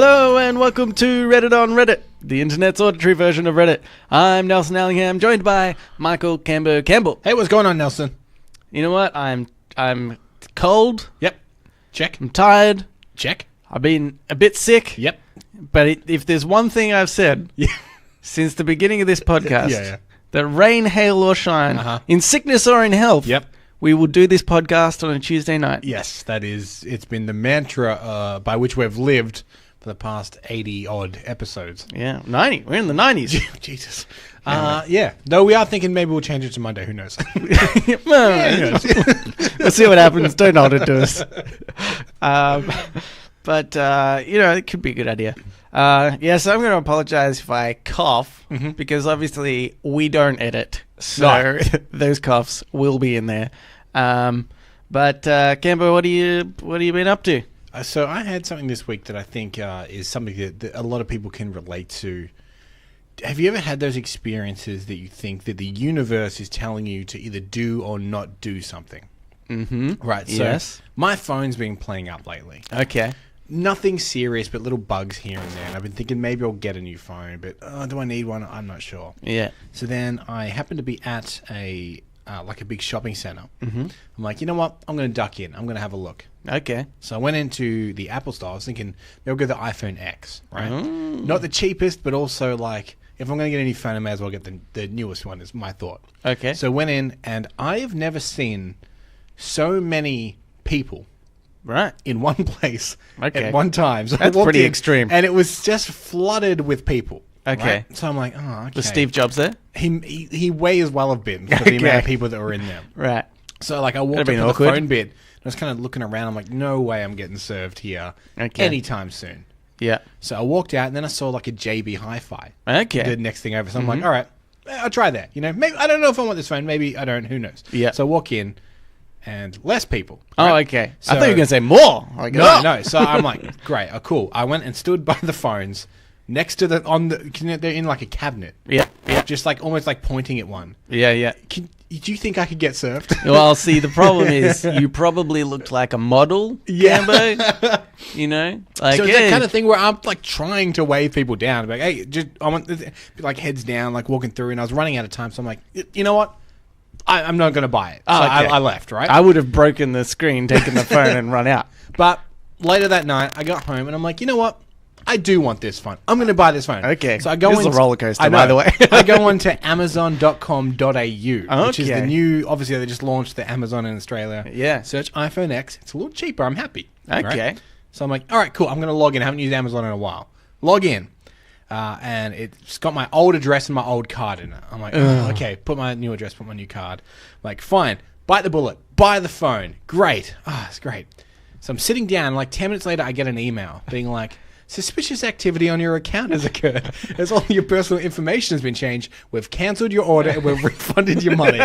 Hello and welcome to Reddit on Reddit, the internet's auditory version of Reddit. I'm Nelson Allingham, joined by Michael Campbell. Hey, what's going on, Nelson? You know what? I'm cold. Yep. Check. I'm tired. Check. I've been a bit sick. Yep. But if there's one thing I've said since the beginning of this podcast, that rain, hail, or shine, in sickness or in health, we will do this podcast on a Tuesday night. Yes, that is. It's been the mantra by which we've lived for the past 80-odd episodes. Yeah, 90. We're in the 90s. Jesus. Yeah. No, we are thinking maybe we'll change it to Monday. Who knows? We'll see what happens. Don't hold it to us. But it could be a good idea. So I'm going to apologize if I cough, because obviously we don't edit. So those coughs will be in there. But Cambo, what have you been up to? So I had something this week that I think is something that a lot of people can relate to. Have you ever had those experiences that you think that the universe is telling you to either do or not do something? Mm-hmm. Right. So yes. My phone's been playing up lately. Okay. Nothing serious, but little bugs here and there. And I've been thinking maybe I'll get a new phone, but do I need one? I'm not sure. Yeah. So then I happened to be at a big shopping center. Mm-hmm. I'm like, you know what? I'm going to duck in. I'm going to have a look. Okay. So I went into the Apple store. I was thinking maybe I'll go the iPhone X, right? Mm. Not the cheapest, but also like if I'm going to get a new phone, I may as well get the newest one. Is my thought. Okay. So I went in, and I've never seen so many people. Right. In one place at one time. So that's pretty extreme. And it was just flooded with people. Okay. Right? So I'm like, oh, okay. Was Steve Jobs there? He way as well have been for the amount of people that were in there. Right. So like I walked up to the phone bit, and I was kind of looking around. I'm like, no way I'm getting served here anytime soon. Yeah. So I walked out, and then I saw like a JB Hi-Fi. Okay. The next thing over. So I'm like, all right, I'll try that. You know, maybe I don't know if I want this phone. Maybe I don't. Who knows? Yeah. So I walk in. And less people. Right? Oh, okay. So, I thought you were going to say more. Like, no. So I'm like, great, cool. I went and stood by the phones next to they're in like a cabinet. Yeah. Just like almost like pointing at one. Yeah. Do you think I could get served? Well, see, the problem is you probably looked like a model. Yeah. Cambo, you know? Like, so it's that kind of thing where I'm like trying to wave people down. Like, hey, I want like heads down, like walking through, and I was running out of time. So I'm like, you know what? I'm not going to buy it. So I left, right? I would have broken the screen, taken the phone, and run out. But later that night, I got home, and I'm like, you know what? I do want this phone. I'm going to buy this phone. Okay. So I go this is a roller coaster, by the way. I go on to amazon.com.au, which is the new... Obviously, they just launched the Amazon in Australia. Yeah. Search iPhone X. It's a little cheaper. I'm happy. Okay. Right? So I'm like, all right, cool. I'm going to log in. I haven't used Amazon in a while. Log in. And it's got my old address and my old card in it. I'm like, okay, put my new address, put my new card. I'm like, fine, bite the bullet, buy the phone. Great. It's great. So I'm sitting down, like 10 minutes later, I get an email being like, suspicious activity on your account has occurred. As all your personal information has been changed, we've cancelled your order and we've refunded your money.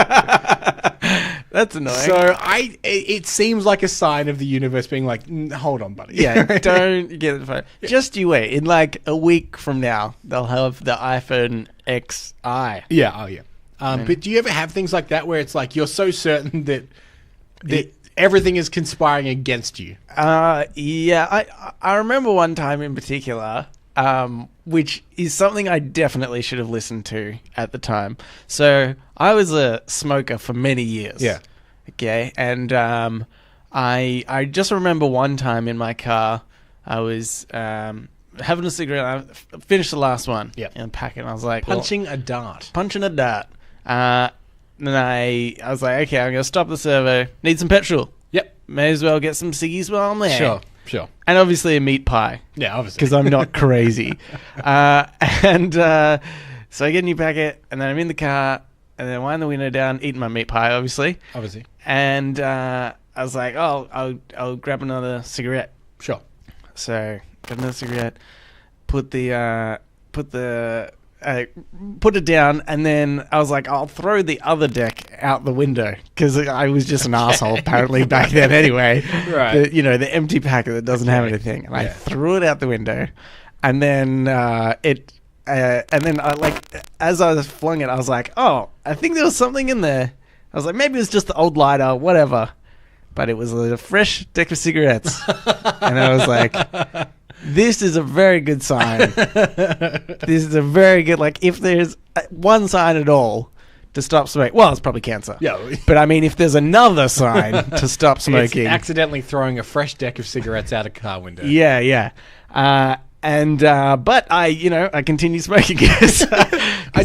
That's annoying. So it seems like a sign of the universe being like, hold on, buddy. Yeah, don't get the phone. Just you wait. In like a week from now, they'll have the iPhone XI. Yeah, but do you ever have things like that where it's like you're so certain that everything is conspiring against you? Yeah, I remember one time in particular, which is something I definitely should have listened to at the time. So I was a smoker for many years. Yeah. Okay, and I just remember one time in my car, I was having a cigarette. I finished the last one in the packet, and I was like, punching a dart. And I was like, okay, I'm going to stop the servo. Need some petrol. Yep. May as well get some ciggies while I'm there. Sure. And obviously a meat pie. Yeah, obviously. Because I'm not crazy. So I get a new packet, and then I'm in the car, and then I wind the window down, eating my meat pie, obviously. And I was like, I'll grab another cigarette. Sure. So, got another cigarette, put it down, and then I was like, I'll throw the other deck out the window, because I was just an asshole apparently back then anyway. Right. The empty packet that doesn't have anything. And I threw it out the window, and then as I was flung it, I was like, oh, I think there was something in there. I was like, maybe it was just the old lighter, whatever. But it was a fresh deck of cigarettes. And I was like, This is a very good sign. This is a very good, like, if there's one sign at all to stop smoking, well, it's probably cancer. Yeah. But I mean, if there's another sign to stop smoking, it's accidentally throwing a fresh deck of cigarettes out a car window. Yeah, yeah. But I continue smoking because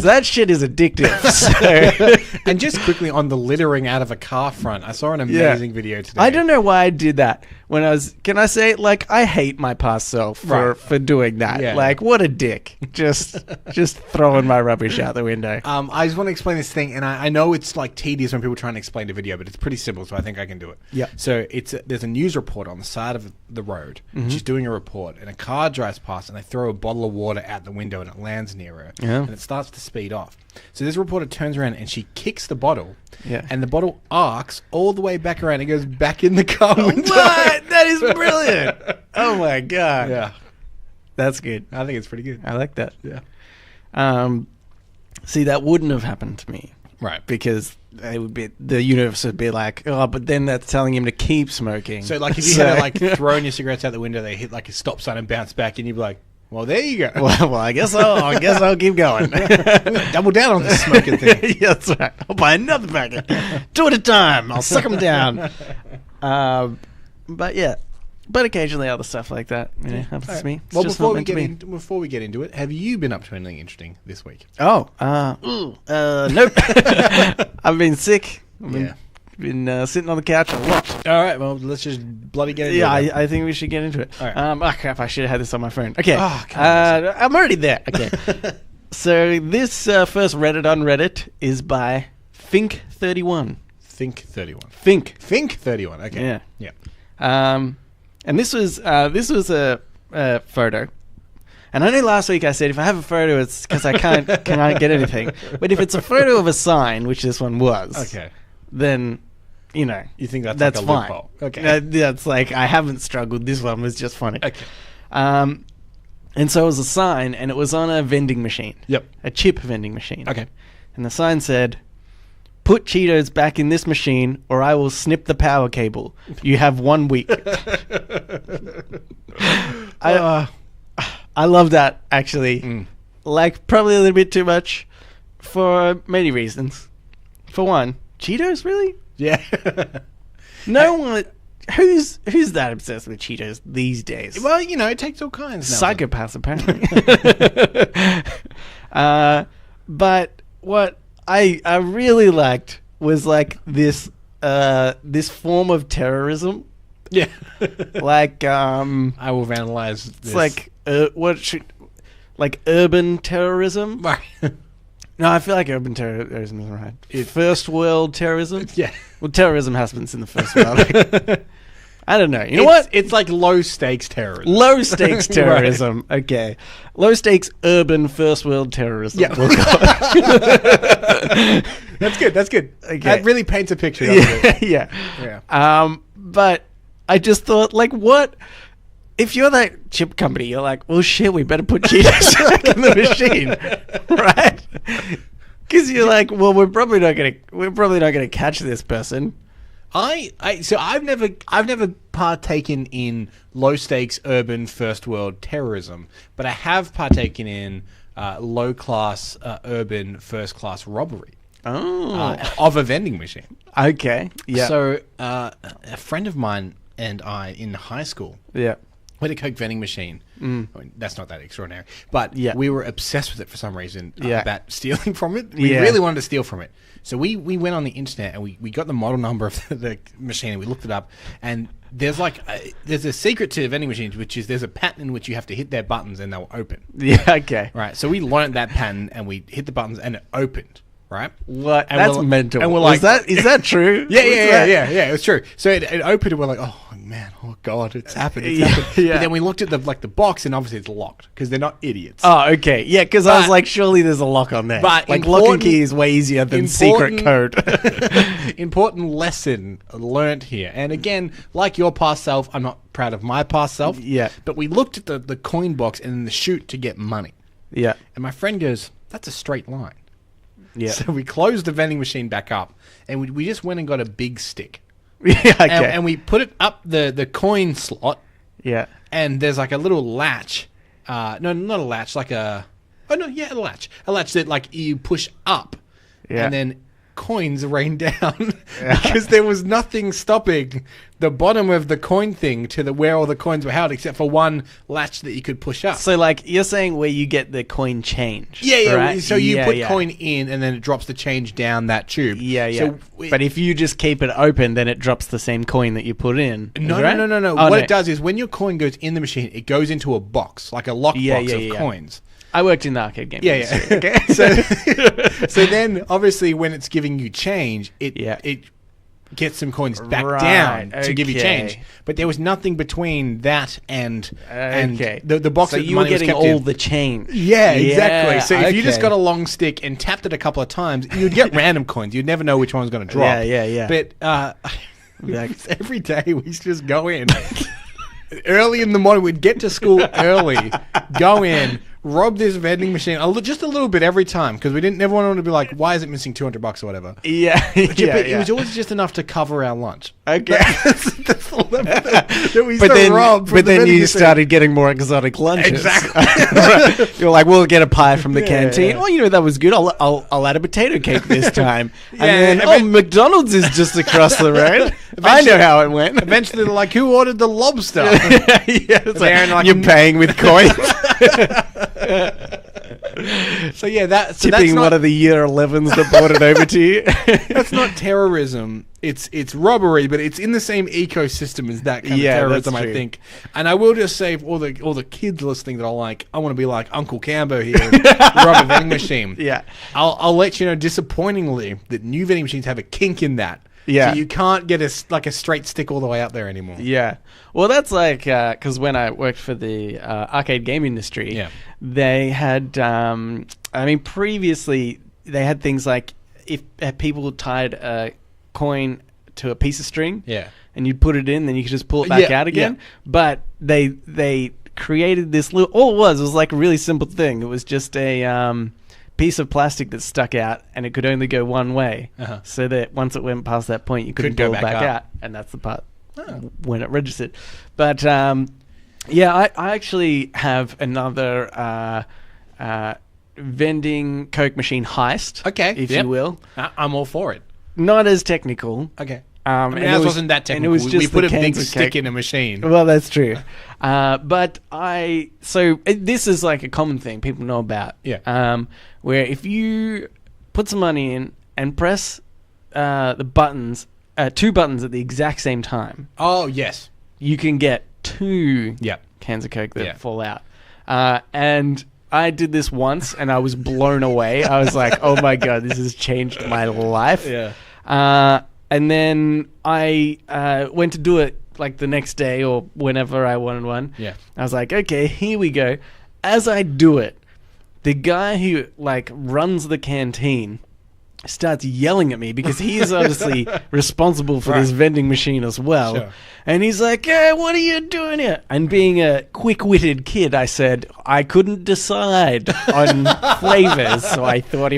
that shit is addictive. So. And just quickly on the littering out of a car front, I saw an amazing video today. I don't know why I did that when I was. Can I say, like, I hate my past self for doing that. Yeah. Like, what a dick! Just throwing my rubbish out the window. I just want to explain this thing, and I know it's like tedious when people try and explain the video, but it's pretty simple, so I think I can do it. Yeah. So there's a news reporter on the side of the road. She's doing a report, and a car drives past, and they throw a bottle of water out the window, and it lands near her, and it starts to speed off. So this reporter turns around and she kicks the bottle, and the bottle arcs all the way back around and goes back in the car window. What? That is brilliant! Oh my god! Yeah, that's good. I think it's pretty good. I like that. Yeah. See, that wouldn't have happened to me, right? Because the universe would be like, oh, but then that's telling him to keep smoking. So, like, if you had like thrown your cigarettes out the window, they hit like a stop sign and bounce back, and you'd be like, well, there you go. Well, I guess I'll keep going. Double down on this smoking thing. Yeah, that's right. I'll buy another packet. 2 at a time. I'll suck them down. But yeah, but occasionally other stuff like that happens to me. It's well, just before we get into it, have you been up to anything interesting this week? Oh, nope. I've been sick. I've been sitting on the couch a lot. All right, well, let's just bloody get into it. Yeah, I think we should get into it. All right. Oh, crap, I should have had this on my phone. Okay, I'm already there. Okay. So this first Reddit on Reddit is by Think31. Think31, okay. Yeah. And this was a photo. And I know last week I said if I have a photo, it's because I can't get anything. But if it's a photo of a sign, which this one was, then you think that's like a fine. Loophole. Okay, that's like I haven't struggled. This one was just funny. Okay, and so it was a sign, and it was on a vending machine. Yep, a chip vending machine. Okay, and the sign said, "Put Cheetos back in this machine, or I will snip the power cable. You have 1 week." I love that, actually. Like, probably a little bit too much for many reasons. For one, Cheetos, really? Yeah. No one... Who's that obsessed with Cheetos these days? Well, it takes all kinds. Psychopaths, apparently. But what I really liked was, like, this form of terrorism. Yeah. Like, I will vandalize this. It's like, urban terrorism? Right. No, I feel like urban terrorism isn't right. First world terrorism? Yeah. Well, terrorism happens in the first world. I don't know. You know what? It's like low stakes terrorism. Low stakes terrorism. Right. Okay. Low stakes urban first world terrorism. Yeah. That's good. Okay. That really paints a picture. Yeah. But I just thought, like, what? If you're that chip company, you're like, well, shit, we better put Cheetos back in the machine, right? Because you're like, well, we're probably not gonna catch this person. So I've never partaken in low stakes urban first world terrorism, but I have partaken in low class urban first class robbery. Of a vending machine. Okay. Yeah. So a friend of mine and I in high school. Yeah. We had a Coke vending machine. I mean, that's not that extraordinary. But we were obsessed with it for some reason about stealing from it. We really wanted to steal from it. So we went on the internet and we got the model number of the machine and we looked it up. And there's there's a secret to vending machines, which is there's a pattern in which you have to hit their buttons and they'll open. Yeah, okay. Right. So we learned that pattern and we hit the buttons and it opened. Right? What? And that's mental. And we're like, is that true? Yeah, it was true. So it opened and we're like, oh man, oh god, it's happened. Yeah. But then we looked at the box and obviously it's locked because they're not idiots. Oh, okay. Yeah, because I was like, surely there's a lock on there. But like lock and key is way easier than secret code. Important lesson learnt here. And again, like your past self, I'm not proud of my past self. Yeah. But we looked at the coin box and then the chute to get money. Yeah. And my friend goes, that's a straight line. Yeah. So we closed the vending machine back up, and we just went and got a big stick. Yeah, okay. And we put it up the coin slot, Yeah. And there's like a little latch. No, not a latch. Like a... Oh, no, yeah, a latch. A latch that like you push up. Yeah. And then coins rain down. Because there was nothing stopping the bottom of the coin thing to where all the coins were held, except for one latch that you could push up. So, like, you're saying where you get the coin change. Yeah. Right? So you put coin in, and then it drops the change down that tube. Yeah. So but if you just keep it open, then it drops the same coin that you put in. No. What it does is when your coin goes in the machine, it goes into a box, like a lockbox of coins. I worked in the arcade game. Yeah. Okay. So then, obviously, when it's giving you change, it gets some coins back down to give you change. But there was nothing between that and the box. So that you were getting all the change. Yeah, exactly. So if you just got a long stick and tapped it a couple of times, you'd get random coins. You'd never know which one was going to drop. Yeah. But every day we used to just go in. Early in the morning, we'd get to school early, go in, rob this vending machine just a little bit every time because we never wanted to be like, why is it missing $200 or whatever? Yeah, but it was always just enough to cover our lunch. Okay, that's all that we used to rob. But then you started getting more exotic lunches. Exactly. Right. You're like, we'll get a pie from the canteen. Oh, you know that was good. I'll add a potato cake this time. And then McDonald's is just across the road. I know how it went. Eventually, they're like, who ordered the lobster? You're paying with coins. That's tipping one of the year 11s that brought it over to you. That's not terrorism. It's robbery, but it's in the same ecosystem as that kind of terrorism, I think. And I will just say, for all the kids listening that are like, I want to be like Uncle Cambo here and rob a vending machine. Yeah, I'll let you know, disappointingly, that new vending machines have a kink in that. Yeah. So you can't get a straight stick all the way out there anymore. Yeah. Well, that's like, because when I worked for the arcade game industry, they had, previously they had things like if people tied a coin to a piece of string and you'd put it in, then you could just pull it back out again. Yeah. But they created this all it was like a really simple thing. It was just a... piece of plastic that stuck out and it could only go one way, so that once it went past that point you couldn't go back out, and that's the part when it registered. But I actually have another vending Coke machine heist, if you will. I'm all for it. Not as technical. Okay. Ours wasn't that technical. And it was just we put a big stick in a machine. Well, that's true. But this is like a common thing people know about. Yeah. Where if you put some money in and press the buttons, 2 buttons at the exact same time. Oh, yes. You can get 2 cans of Coke that fall out. And I did this once and I was blown away. I was like, oh my God, this has changed my life. Yeah. And then I went to do it like the next day or whenever I wanted one. Yeah. I was like, okay, here we go. As I do it, the guy who like runs the canteen starts yelling at me because he is obviously responsible for this vending machine as well. Sure. And he's like, hey, what are you doing here? And being a quick-witted kid, I said, I couldn't decide on flavors, so I thought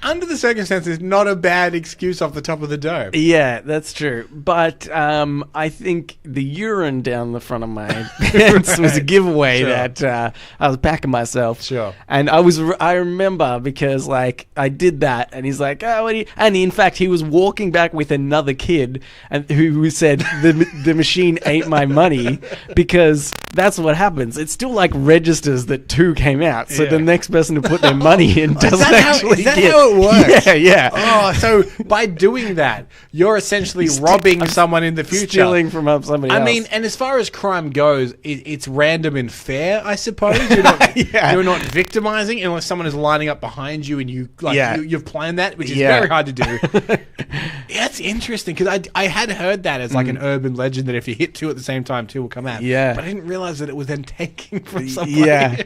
under the circumstances, not a bad excuse off the top of the dome. Yeah, that's true. But I think the urine down the front of my pants was a giveaway that I was backing myself. Sure. And I remember because like I did that, and he's like, "Oh, what are you?" And in fact, he was walking back with another kid, and who said the machine ate my money because that's what happens. It still like registers that 2 came out, so the next person to put their money in doesn't actually get. Works. Yeah. Oh, so by doing that, you're essentially robbing someone in the future. Stealing from somebody else. I mean, and as far as crime goes, it's random and fair, I suppose. You're not victimizing unless someone is lining up behind you and you've planned that, which is very hard to do. That's interesting because I had heard that as like an urban legend that if you hit 2 at the same time, 2 will come out. Yeah. But I didn't realize that it was then taking from somebody. Yeah.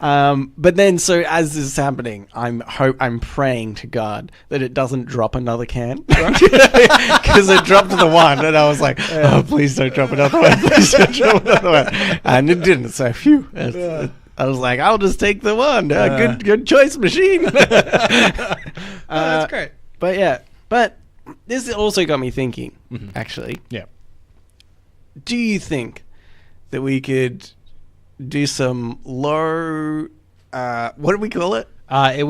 But then, so as this is happening, I'm praying to God that it doesn't drop another can, because it dropped the one, and I was like, "Oh, please don't drop another one! Please don't drop another one!" And it didn't. So, phew. I was like, "I'll just take the one. Good choice, machine." That's great. But this also got me thinking. Actually, yeah. Do you think that we could do some low. What did we call it? It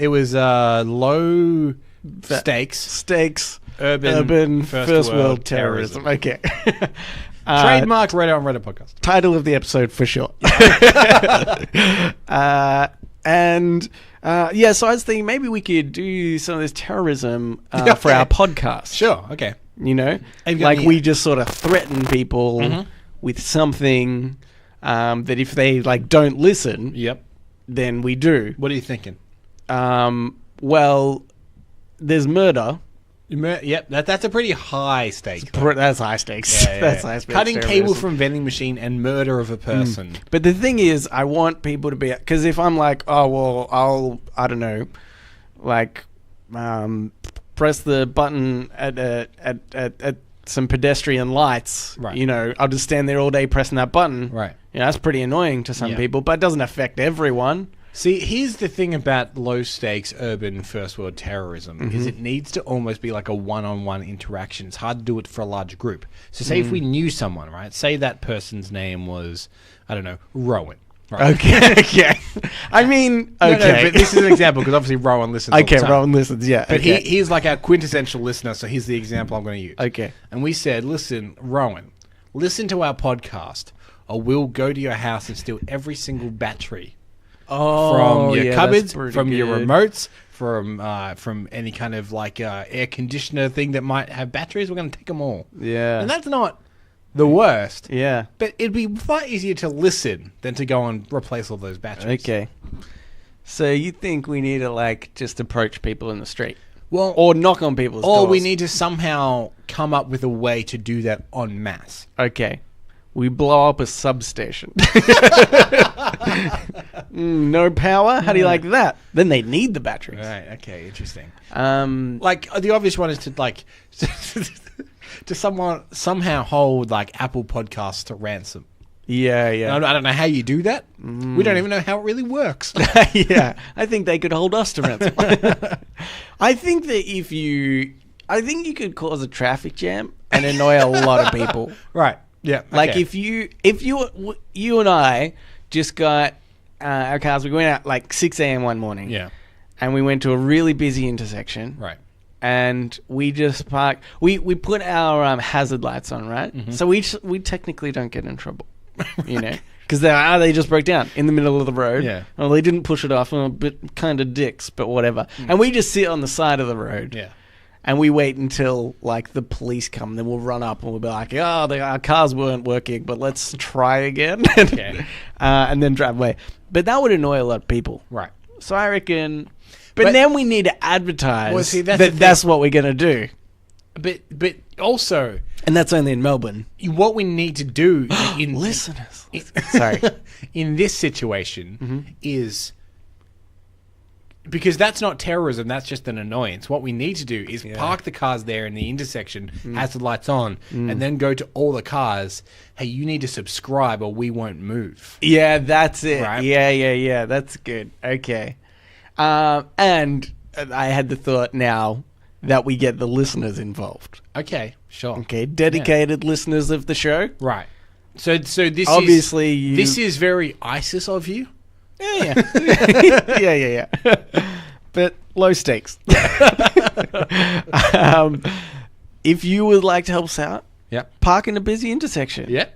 was low stakes urban first world terrorism. Okay. Trademark Reddit on Reddit podcast. Title of the episode for sure. So I was thinking maybe we could do some of this terrorism for our podcast. Sure. Okay. You know, like we just sort of threaten people with something that if they like don't listen, then we do. What are you thinking? Well, there's murder. That's a pretty high stake. That's high stakes. That's high stakes. Cutting cable from vending machine and murder of a person. But the thing is, I want people to be, because if I'm like, oh well, I don't know, like, press the button at some pedestrian lights. Right. You know, I'll just stand there all day pressing that button. Right. You know, that's pretty annoying to some people, but it doesn't affect everyone. See, here's the thing about low-stakes urban first-world terrorism, is it needs to almost be like a one-on-one interaction. It's hard to do it for a large group. So say if we knew someone, right? Say that person's name was, I don't know, Rowan. Right? Okay. I mean, okay. No, but this is an example, because obviously Rowan listens all the time. Rowan listens, yeah. But he's like our quintessential listener, so here's the example I'm going to use. Okay. And we said, listen, Rowan, listen to our podcast, or we'll go to your house and steal every single battery. From your cupboards, from your remotes, from any kind of like air conditioner thing that might have batteries. We're going to take them all. Yeah. And that's not the worst. Yeah. But it'd be far easier to listen than to go and replace all those batteries. Okay. So you think we need to like just approach people in the street? Well, or knock on people's doors? Or we need to somehow come up with a way to do that en masse. Okay. We blow up a substation. No power? How do you like that? Then they need the batteries. Right, okay, interesting. Like, the obvious one is to, like, to somehow hold, like, Apple Podcasts to ransom. Yeah. I don't know how you do that. We don't even know how it really works. Yeah, I think they could hold us to ransom. I think that you could cause a traffic jam and annoy a lot of people. Right. Yeah. Like if you and I just got our cars, we went out like 6 a.m. one morning. Yeah. And we went to a really busy intersection. Right. And we just parked. We put our hazard lights on, right? Mm-hmm. So we technically don't get in trouble, you know, because they just broke down in the middle of the road. Yeah. Well, they didn't push it off. A bit kind of dicks, but whatever. And we just sit on the side of the road. Yeah. And we wait until, like, the police come. Then we'll run up and we'll be like, our cars weren't working, but let's try again. Okay. And then drive away. But that would annoy a lot of people. Right. So I reckon... But then we need to advertise that's what we're going to do. But also... And that's only in Melbourne. What we need to do... Listeners. Sorry. In this situation is... Because that's not terrorism, that's just an annoyance. What we need to do is park the cars there in the intersection, hazard lights on, and then go to all the cars. Hey, you need to subscribe or we won't move. Yeah, that's it. Right? Yeah. That's good. Okay. And I had the thought now that we get the listeners involved. Okay, sure. Okay, dedicated listeners of the show. Right. So this obviously this is very ISIS of you. Yeah. But low stakes. If you would like to help us out, park in a busy intersection. Yeah.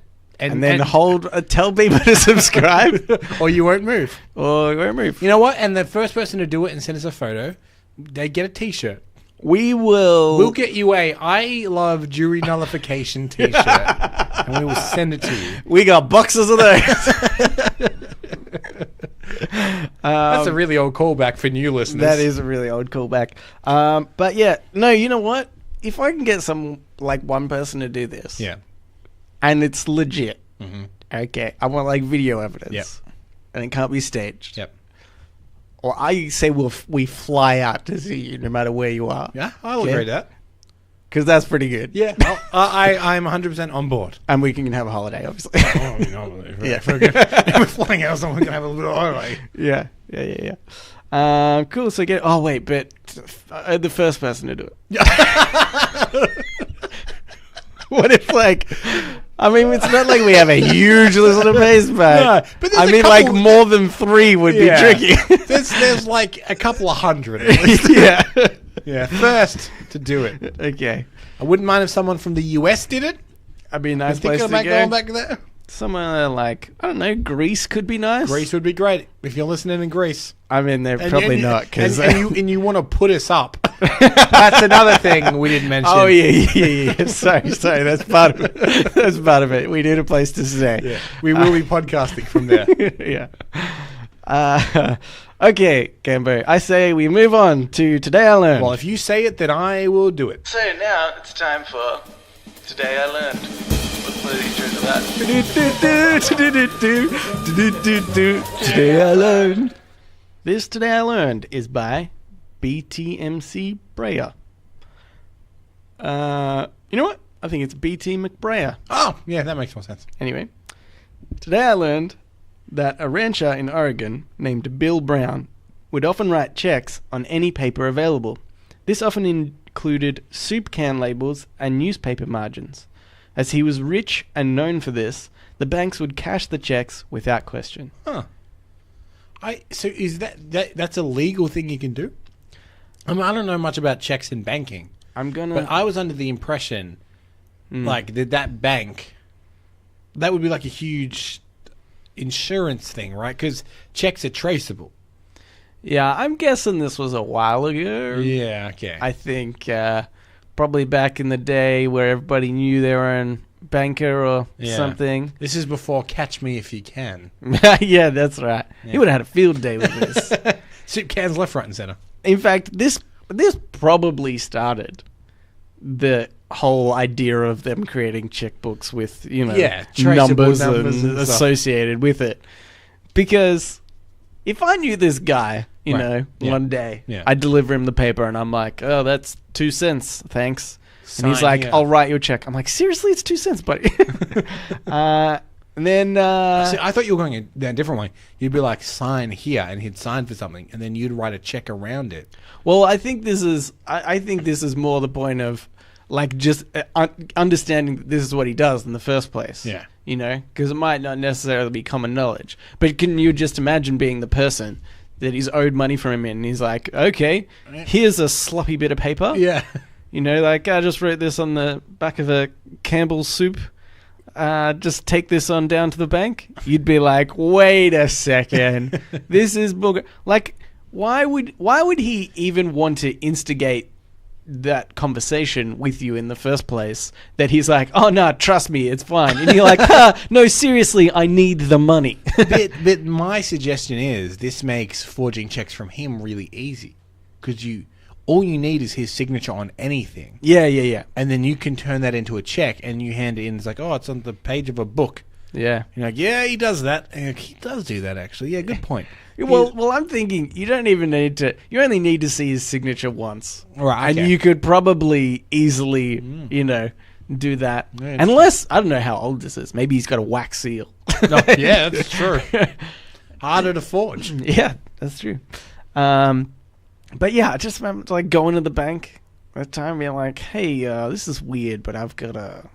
And then tell people to subscribe. Or you won't move. You know what? And the first person to do it and send us a photo, they get a t-shirt. We'll get you a I love jury nullification t-shirt. And we will send it to you. We got boxes of those. That's a really old callback for new listeners. That is a really old callback. But yeah, no, you know what? If I can get one person to do this, and it's legit, okay, I want like video evidence, and it can't be staged. Yep. Or I say we fly out to see you no matter where you are. Yeah, I'll agree to that. Because that's pretty good. Yeah, I'm 100% on board. And we can have a holiday, obviously. If we're flying out, someone can have a little holiday. Yeah. Cool. So but the first person to do it. What if I mean, it's not like we have a huge listener base, but no, I mean, like more than 3 would be tricky. there's like a couple of hundred at least. Yeah. First to do it. Okay. I wouldn't mind if someone from the US did it. I'd be a nice place to go. Going back there. Somewhere like, I don't know, Greece could be nice. Greece would be great if you're listening in Greece. I mean, they're probably not. Cause and you want to put us up. That's another thing we didn't mention. Oh, yeah. Sorry. That's part of it. We need a place to stay. Yeah. We will be podcasting from there. Yeah. Okay, Gambo. I say we move on to Today I Learned. Well, if you say it, then I will do it. So now it's time for Today I Learned. Let's play the intro to that. Today I Learned. This Today I Learned is by BTMC Breyer. You know what? I think it's BT McBrayer. Oh, yeah, that makes more sense. Anyway, today I learned that a rancher in Oregon named Bill Brown would often write checks on any paper available. This often included soup can labels and newspaper margins. As he was rich and known for this, the banks would cash the checks without question. Huh. So is that's a legal thing you can do? I mean, I don't know much about checks in banking. But I was under the impression, like, that bank, that would be like a huge insurance thing, right? Because checks are traceable. Yeah, I'm guessing this was a while ago. Yeah, okay. I think probably back in the day where everybody knew they were in banker or something. This is before Catch Me If You Can. Yeah, that's right. Yeah. He would have had a field day with this. Soup cans left, right, and center. In fact, this probably started the whole idea of them creating checkbooks with, numbers and associated with it. Because if I knew this guy, one day, I'd deliver him the paper and I'm like, oh, that's 2 cents, thanks. Sign and he's like, I'll write you a check. I'm like, seriously, it's 2 cents, buddy. And then... See, I thought you were going a different way. You'd be like, sign here, and he'd sign for something, and then you'd write a check around it. Well, I think this is more the point of, like, just understanding that this is what he does in the first place. Yeah. Because it might not necessarily be common knowledge. But can you just imagine being the person that he's owed money from him, and he's like, okay, here's a sloppy bit of paper. Yeah. Like, I just wrote this on the back of a Campbell's soup. Just take this on down to the bank. You'd be like, wait a second, this is bullshit. Like, why would he even want to instigate that conversation with you in the first place? That he's like, oh no, trust me, it's fine, and you're like, no, seriously, I need the money. But my suggestion is this makes forging checks from him really easy, because all you need is his signature on anything. Yeah. And then you can turn that into a check and you hand it in. It's like, oh, it's on the page of a book. Yeah. You're like, yeah, he does that. And like, he does do that, actually. Yeah, good point. Well, I'm thinking you don't even need to... You only need to see his signature once. Right, okay. And you could probably easily, do that. Yeah, unless, I don't know how old this is. Maybe he's got a wax seal. Yeah, that's true. Harder to forge. Yeah, that's true. But yeah, I just remember like going to the bank at the time, being like, "Hey, this is weird, but I've got a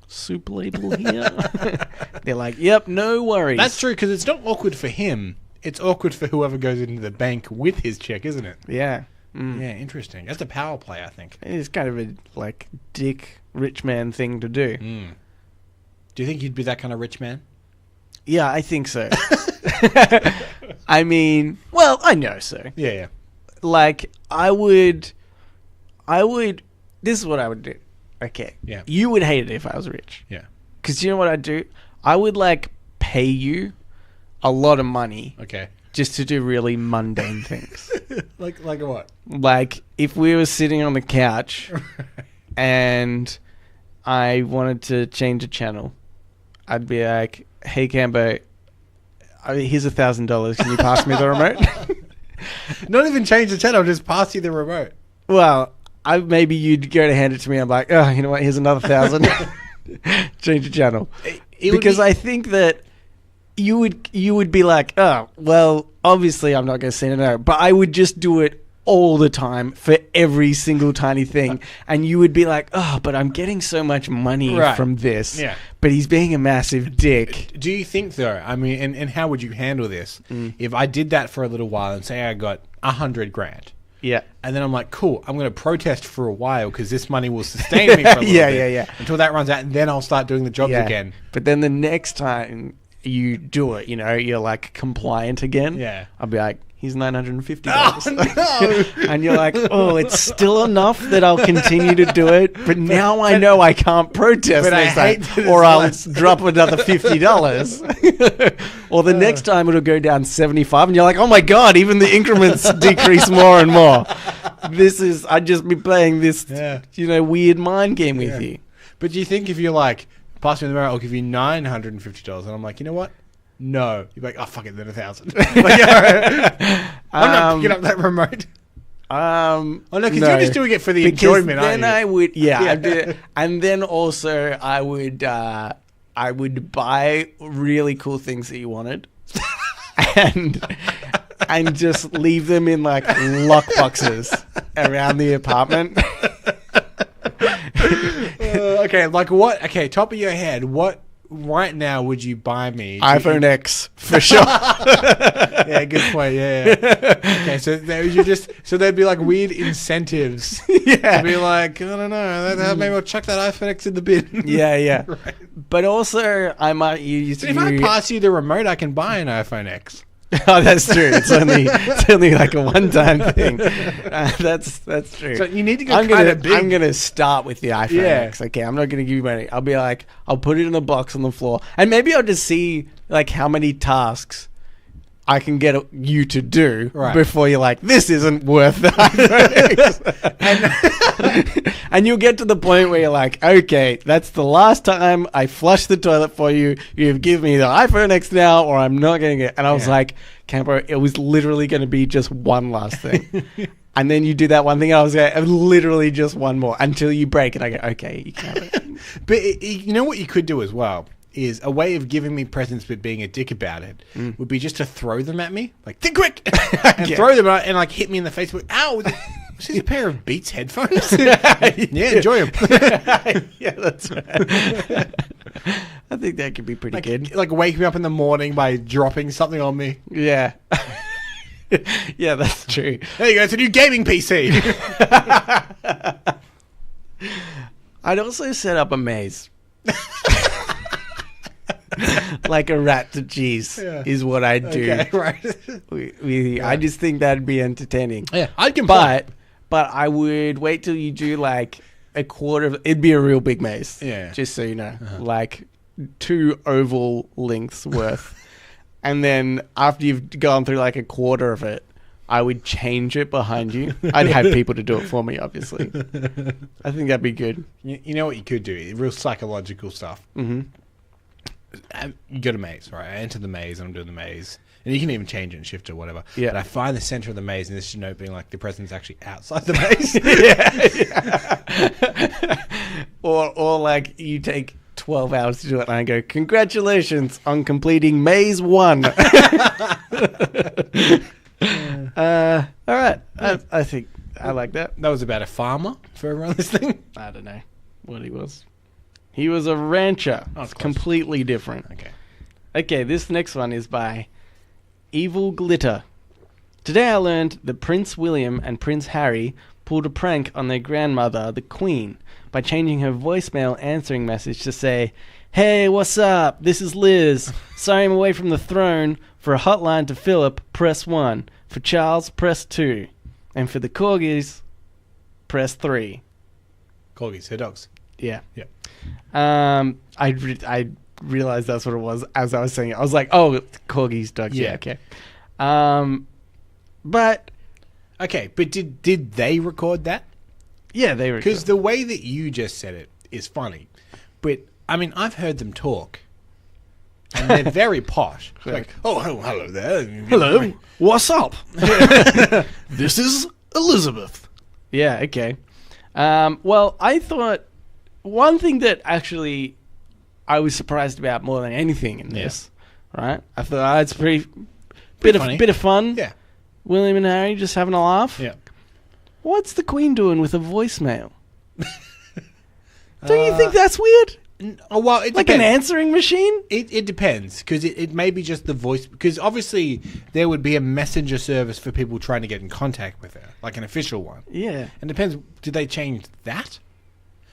soup label here." They're like, "Yep, no worries." That's true, because it's not awkward for him; it's awkward for whoever goes into the bank with his check, isn't it? Yeah. Yeah, interesting. That's a power play, I think. It's kind of a like dick rich man thing to do. Do you think you'd be that kind of rich man? Yeah, I think so. I mean, well, I know so. Yeah. Like, I would, this is what I would do. Okay. Yeah. You would hate it if I was rich. Yeah. Because you know what I'd do? I would, like, pay you a lot of money. Okay. Just to do really mundane things. Like what? Like, if we were sitting on the couch and I wanted to change a channel, I'd be like, hey, Cambo, here's $1,000. Can you pass me the remote? Not even change the channel, just pass you the remote. Well, maybe you'd go to hand it to me. I'm like, oh, you know what? Here's another 1,000. Change the channel. Because I think that you would be like, oh, well, obviously I'm not going to send it out, but I would just do it all the time for every single tiny thing. And you would be like, oh, but I'm getting so much money from this. Yeah. But he's being a massive dick. Do you think, though, I mean, and how would you handle this if I did that for a little while and say I got $100,000? Yeah. And then I'm like, cool, I'm going to protest for a while because this money will sustain me for a little bit. Until that runs out, and then I'll start doing the jobs again. But then the next time you do it, you know, you're like compliant again. Yeah. I'll be like, here's $950. Oh, no. And you're like, oh, it's still enough that I'll continue to do it, but now I know I can't protest next time, or I'll drop another $50. Or the next time it'll go down 75, and you're like, oh my God, even the increments decrease more and more. I'd just be playing this, weird mind game with you. But do you think if you're like, pass me the mirror, I'll give you $950, and I'm like, you know what? No. You're like, oh, fuck it, then $1,000. Like, I'm not picking up that remote. No, because you're just doing it for the enjoyment, then aren't you? I would, and then also I would buy really cool things that you wanted, and just leave them in like lock boxes around the apartment. Okay, like what? Okay, top of your head, what right now would you buy me? iPhone X for sure. Yeah, good point. Yeah. Okay, so there'd be like weird incentives. Yeah, to be like, I don't know, maybe I'll chuck that iPhone X in the bin. Yeah. Right. But also, I might use. But if I pass you the remote, I can buy an iPhone X. Oh, that's true. It's only like a one-time thing. That's true. So you need to go kind of big. I'm gonna start with the iPhone X. Okay, I'm not gonna give you money. I'll be like, I'll put it in a box on the floor, and maybe I'll just see like how many tasks I can get you to do before you're like, this isn't worth the iPhone X. And you'll get to the point where you're like, okay, that's the last time I flush the toilet for you. You've given me the iPhone X now, or I'm not getting it. And I was like, Campo, it was literally going to be just one last thing. And then you do that one thing, and I was like, literally just one more until you break it. I go, okay, you can have it. But you know what you could do as well? Is a way of giving me presents but being a dick about it would be just to throw them at me, like, think quick, and throw them out and like hit me in the face with, ow, this is a pair of Beats headphones. Enjoy them. Yeah, that's right. I think that could be pretty good. Like wake me up in the morning by dropping something on me. Yeah. Yeah, that's true. There you go, it's a new gaming PC. I'd also set up a maze. Like a rat to cheese is what I'd do. Okay, right. I just think that'd be entertaining. Yeah, I'd comply. But I would wait till you do like a quarter of it'd be a real big maze. Yeah. Just so you know. Like 2 oval lengths worth. And then after you've gone through like a quarter of it, I would change it behind you. I'd have people to do it for me, obviously. I think that'd be good. You know what you could do? Real psychological stuff. Mm-hmm. You go to maze, right? I enter the maze and I'm doing the maze. And you can even change it and shift it or whatever. Yeah. But I find the center of the maze and this should note being like the present's actually outside the maze. Yeah. Or like you take 12 hours to do it and I go, congratulations on completing maze 1. All right. I think I like that. That was about a farmer for everyone listening. I don't know what he was. He was a rancher. Oh, it's completely different. Okay, this next one is by Evil Glitter. Today I learned that Prince William and Prince Harry pulled a prank on their grandmother, the Queen, by changing her voicemail answering message to say, "Hey, what's up? This is Liz. Sorry I'm away from the throne. For a hotline to Philip, press 1. For Charles, press 2. And for the corgis, press 3. Corgis, her dogs. Yeah. Yeah. I realized that's what it was as I was saying it. I was like, oh, corgis, dogs. Yeah, okay. But did they record that? Yeah, they recorded. Because the way that you just said it is funny. But, I mean, I've heard them talk. And they're very posh. Like, oh, hello there. Hello. What's up? This is Elizabeth. Yeah, okay. Well, I thought one thing that actually I was surprised about more than anything in this, right? I thought it's pretty bit of fun. Yeah. William and Harry just having a laugh. Yeah. What's the Queen doing with a voicemail? Don't you think that's weird? Well, it like depends. An answering machine? It depends, because it may be just the voice. Because obviously there would be a messenger service for people trying to get in contact with her, like an official one. Yeah. And it depends. Did they change that?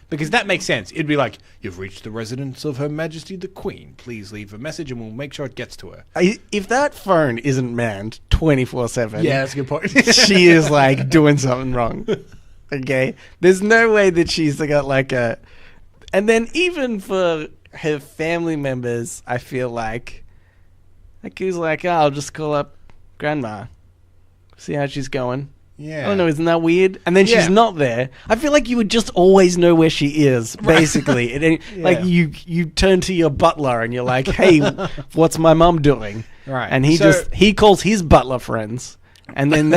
Because that makes sense. It'd be like, you've reached the residence of Her Majesty the Queen. Please leave a message and we'll make sure it gets to her. If that phone isn't manned 24/7, yeah, that's a good point. she is like doing something wrong. Okay, there's no way that she's got like a. And then even for her family members, I feel like who's like, I'll just call up Grandma, see how she's going. Yeah. I don't know, isn't that weird? And then she's not there. I feel like you would just always know where she is, basically. Like you turn to your butler and you're like, hey, what's my mum doing? Right. And he calls his butler friends, and then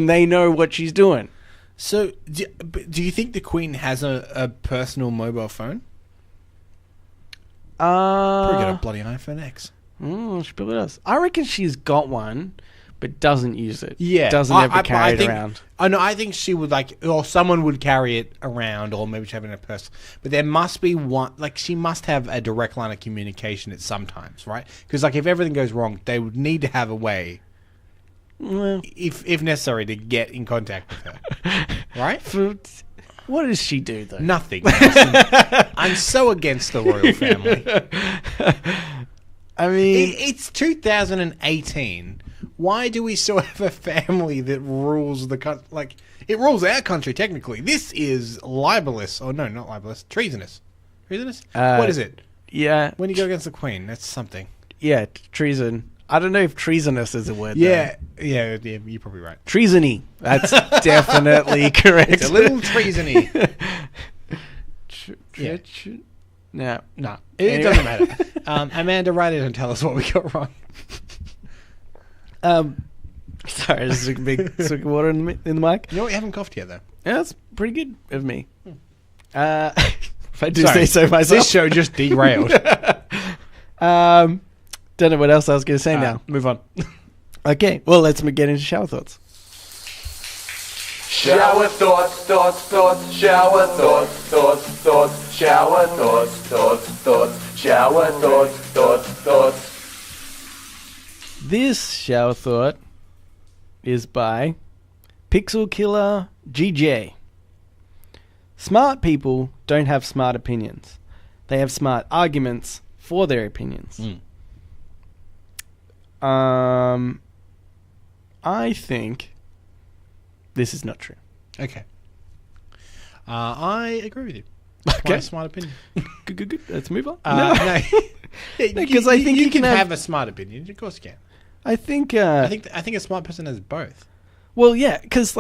they know what she's doing. So, do you think the Queen has a personal mobile phone? Probably got a bloody iPhone X. She probably does. I reckon she's got one, but doesn't use it. Yeah. Doesn't ever carry it around. I think she would or someone would carry it around, or maybe she have it in a purse. But there must be one, she must have a direct line of communication at some times, right? Because, if everything goes wrong, they would need to have a way, if necessary, to get in contact with her. Right? What does she do, though? Nothing. I'm so against the royal family. I mean... It's 2018. Why do we still have a family that rules the country? It rules our country, technically. This is libelous. Oh, no, not libelous. Treasonous. Treasonous? What is it? Yeah. When you go against the Queen, that's something. Yeah, treason. I don't know if treasonous is a word. Yeah, you're probably right. Treasony. That's definitely correct. It's a little treasony. No. It doesn't matter. Amanda, write it and tell us what we got wrong. Sorry, I just took a big swig of water in the mic. You know what? You haven't coughed yet, though. Yeah, that's pretty good of me. If I do say so myself. This show just derailed. Don't know what else I was going to say now. Move on. Okay, well, let's get into shower thoughts. Shower thoughts, shower thoughts, shower thoughts, shower thoughts. This shower thought is by Pixel Killer GJ. Smart people don't have smart opinions. They have smart arguments for their opinions. I think this is not true. Okay. I agree with you. Okay. Smart opinion. Good. Let's move on. No. Because I think you can have a smart opinion. Of course you can. I think a smart person has both. Well, yeah, because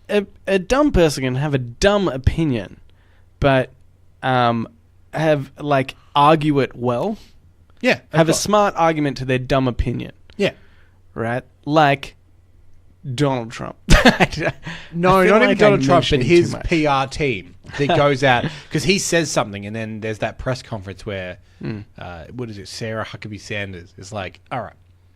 a dumb person can have a dumb opinion, but have argue it well. Yeah, have a smart argument to their dumb opinion. Yeah, right. Like Donald Trump. No, not even Donald Trump, but his PR team that goes out because he says something, and then there's that press conference where what is it? Sarah Huckabee Sanders is like, all right.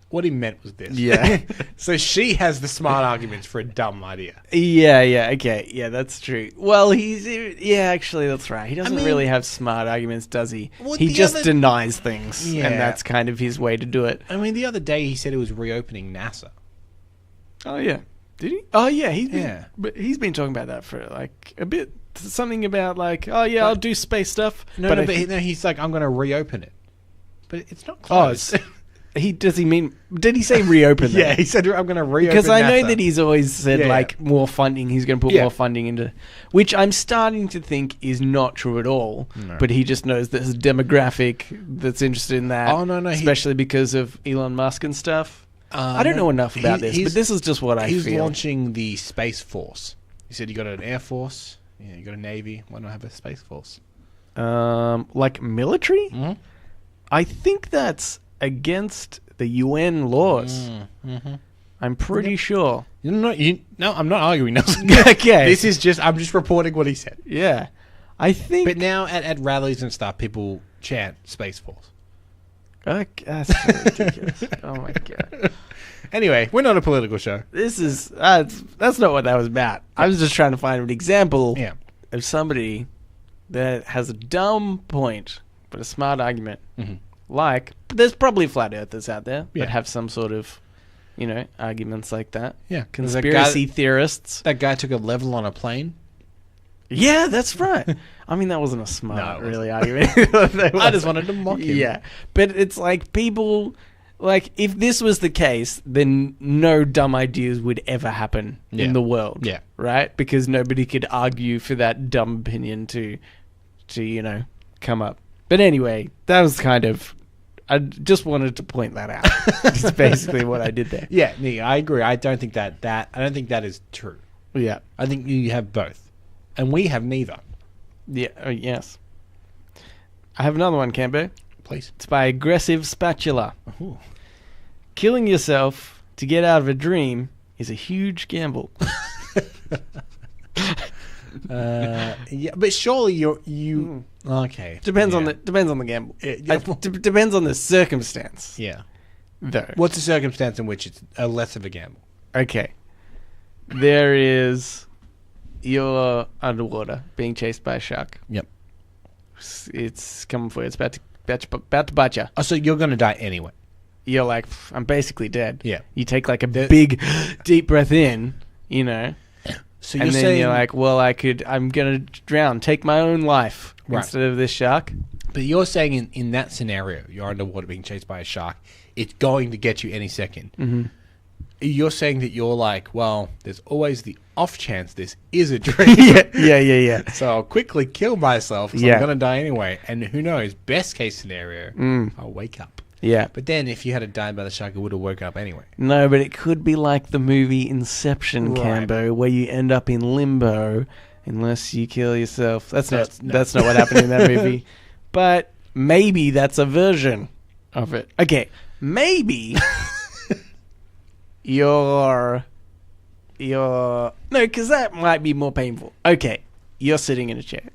What he meant was this. Yeah. So she has the smart arguments for a dumb idea. Yeah, okay. Yeah, that's true. Well, actually, that's right. He doesn't really have smart arguments, does he? Well, he just denies things, Yeah. and that's kind of his way to do it. I mean, the other day he said it was reopening NASA. Oh, yeah. Did he? Oh, yeah. He's been talking about that for, a bit. Something about, I'll do space stuff. No, he's like, I'm going to reopen it. But it's not closed. Did he say reopen that? Yeah, he said, I'm going to reopen because I know NASA. that he's always said, more funding. He's going to put more funding into... Which I'm starting to think is not true at all. No. But he just knows there's a demographic that's interested in that. Oh, no. Especially because of Elon Musk and stuff. I don't know enough about this, but this is just what I feel. He's launching the Space Force. He said you got an Air Force, you got a Navy. Why not have a Space Force? Military? Mm-hmm. I think that's... against the UN laws. I'm pretty sure. No, I'm not arguing, Nelson. Okay. I'm just reporting what he said. Yeah. I think... But now at rallies and stuff, people chant Space Force. That's so ridiculous. Oh my god. Anyway, we're not a political show. This is that's not what that was about. I was just trying to find an example of somebody that has a dumb point but a smart argument. Like, there's probably flat earthers out there that have some sort of, arguments like that. Yeah, conspiracy theorists. That guy took a level on a plane. Yeah, that's right. I mean, that wasn't a smart, really argument. I just wanted to mock him. Yeah, but it's like people, like, if this was the case, then no dumb ideas would ever happen in the world. Yeah, right? Because nobody could argue for that dumb opinion to come up. But anyway, that was kind of. I just wanted to point that out. That's basically what I did there. Yeah, I agree. I don't think that is true. Yeah, I think you have both. And we have neither. Yeah. Yes. I have another one, Cambo. Please. It's by Aggressive Spatula. Ooh. Killing yourself to get out of a dream is a huge gamble. Yeah, but surely you. Okay. Depends on the gamble. Depends on the circumstance. Yeah. Though. What's the circumstance in which it's less of a gamble? Okay. There is. You're underwater, being chased by a shark. Yep. It's coming for you. It's about to bite you. Oh, so you're going to die anyway. You're like, I'm basically dead. Yeah. You take like a big, deep breath in, So and then you're like, well, I'm going to drown, take my own life instead of this shark. But you're saying in that scenario, you're underwater being chased by a shark, it's going to get you any second. Mm-hmm. You're saying that you're like, well, there's always the off chance this is a dream. Yeah. So I'll quickly kill myself because I'm going to die anyway. And who knows, best case scenario, I'll wake up. Yeah. But then if you had died by the shark, it would have woken up anyway. No, but it could be like the movie Inception, Cambo, where you end up in limbo unless you kill yourself. That's not what happened in that movie. But maybe that's a version of it. Okay, maybe... You're no, because that might be more painful. Okay, you're sitting in a chair.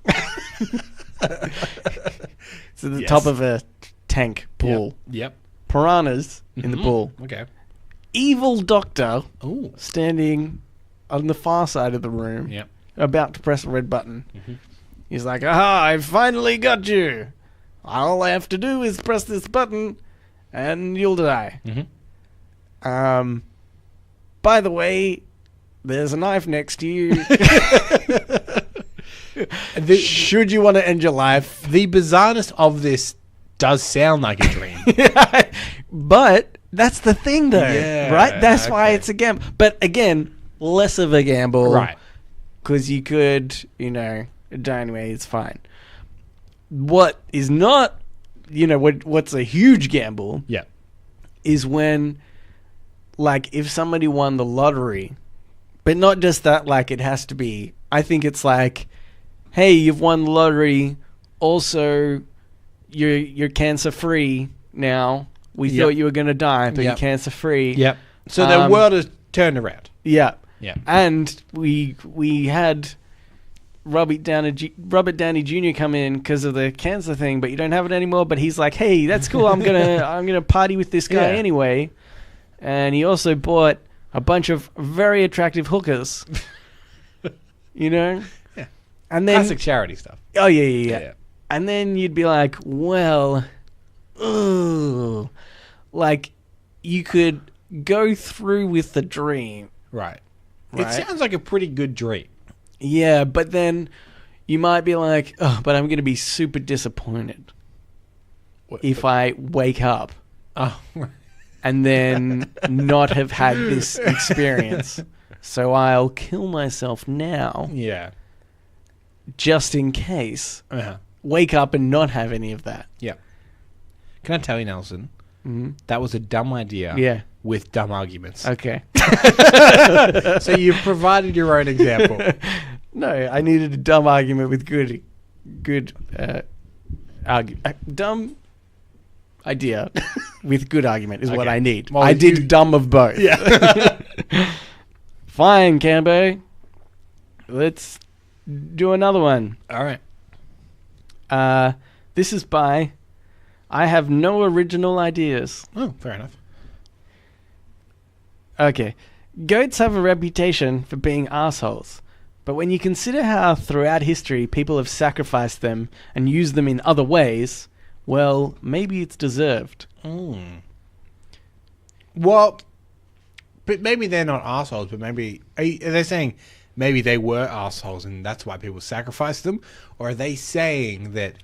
It's at the top of a tank pool. Yep. Piranhas in the pool. Okay. Evil doctor standing on the far side of the room. Yep. About to press a red button. Mm-hmm. He's like, aha, I finally got you. All I have to do is press this button and you'll die. Mm-hmm. By the way, there's a knife next to you. Should you want to end your life? The bizarreness of this does sound like a dream. But that's the thing, though, right? That's why it's a gamble. But again, less of a gamble. Right. Because you could, die anyway, it's fine. What is not, what's a huge gamble is when... Like, if somebody won the lottery, but not just that, like, it has to be. I think it's like, hey, you've won the lottery. Also, you're cancer-free now. We thought you were going to die, but you're cancer-free. Yep. So the world has turned around. Yeah. Yeah. And we had Robert Downey Jr. come in because of the cancer thing, but you don't have it anymore. But he's like, hey, that's cool. I'm gonna party with this guy anyway. And he also bought a bunch of very attractive hookers. Yeah. And then classic charity stuff. Oh, yeah. And then you'd be like, well, like, you could go through with the dream. Right. It sounds like a pretty good dream. Yeah, but then you might be like, oh, but I'm going to be super disappointed if I wake up. Oh, right. And then not have had this experience. So I'll kill myself now. Yeah. Just in case. Wake up and not have any of that. Yeah. Can I tell you, Nelson? Mm-hmm. That was a dumb idea. Yeah. With dumb arguments. Okay. So you've provided your own example. No, I needed a dumb argument with good dumb idea with good argument is what I need. Well, I did dumb of both. Yeah. Fine, Cambo. Let's do another one. All right. This is by I have no original ideas. Oh, fair enough. Okay. Goats have a reputation for being assholes. But when you consider how throughout history people have sacrificed them and used them in other ways, well, maybe it's deserved. Well, but maybe they're not assholes, but maybe... Are they saying maybe they were assholes and that's why people sacrificed them? Or are they saying that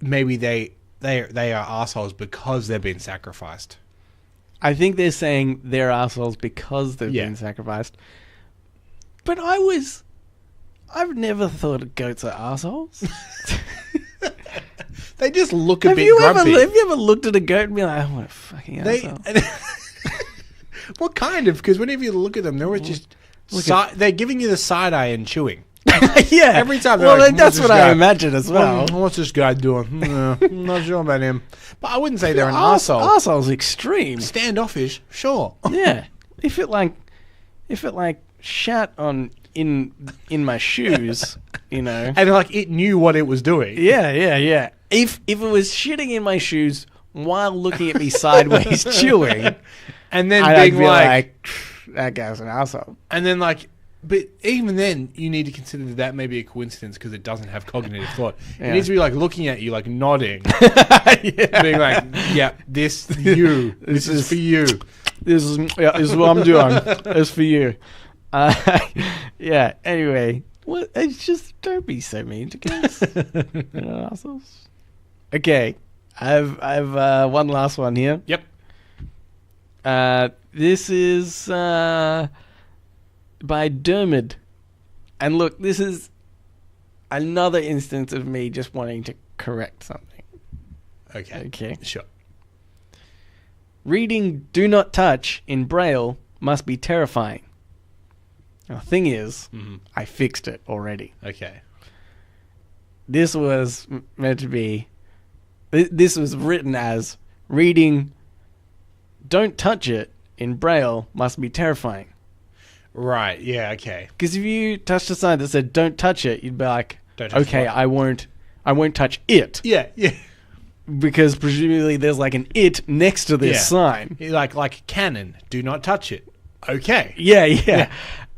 maybe they are assholes because they've been sacrificed? I think they're saying they're assholes because they've been sacrificed. But I've never thought goats are assholes. They just look a bit grumpy. Have you ever looked at a goat and be like, oh, what a fucking asshole? What kind of? Because whenever you look at them, they're always just... they're giving you the side eye and chewing. Yeah. Every time. Well, like, that's what I imagine as well. What's this guy doing? I'm not sure about him. But I wouldn't say they're an arsehole. Arsehole's extreme. Standoffish, sure. Yeah. If it shat in my shoes, and like it knew what it was doing. Yeah. If it was shitting in my shoes while looking at me sideways chewing, and then I'd be like, that guy's an asshole. And then but even then, you need to consider that may be a coincidence because it doesn't have cognitive thought. Yeah. It needs to be looking at you, nodding, being like, "Yeah, this is for you. This is what I'm doing. It's for you." Yeah. Anyway, it's just don't be so mean to kids. Assholes. Okay, I've one last one here. Yep. This is by Dermid. And look, this is another instance of me just wanting to correct something. Okay. Sure. Reading "Do Not Touch" in Braille must be terrifying. Now, the thing is, I fixed it already. Okay. This was meant to be... This was written as reading "Don't touch it" in Braille must be terrifying. Right, yeah, okay. Because if you touched a sign that said "Don't touch it," you'd be like, okay, I won't touch it. Yeah. Because presumably there's an "it" next to this sign. Like canon, do not touch it. Okay. Yeah.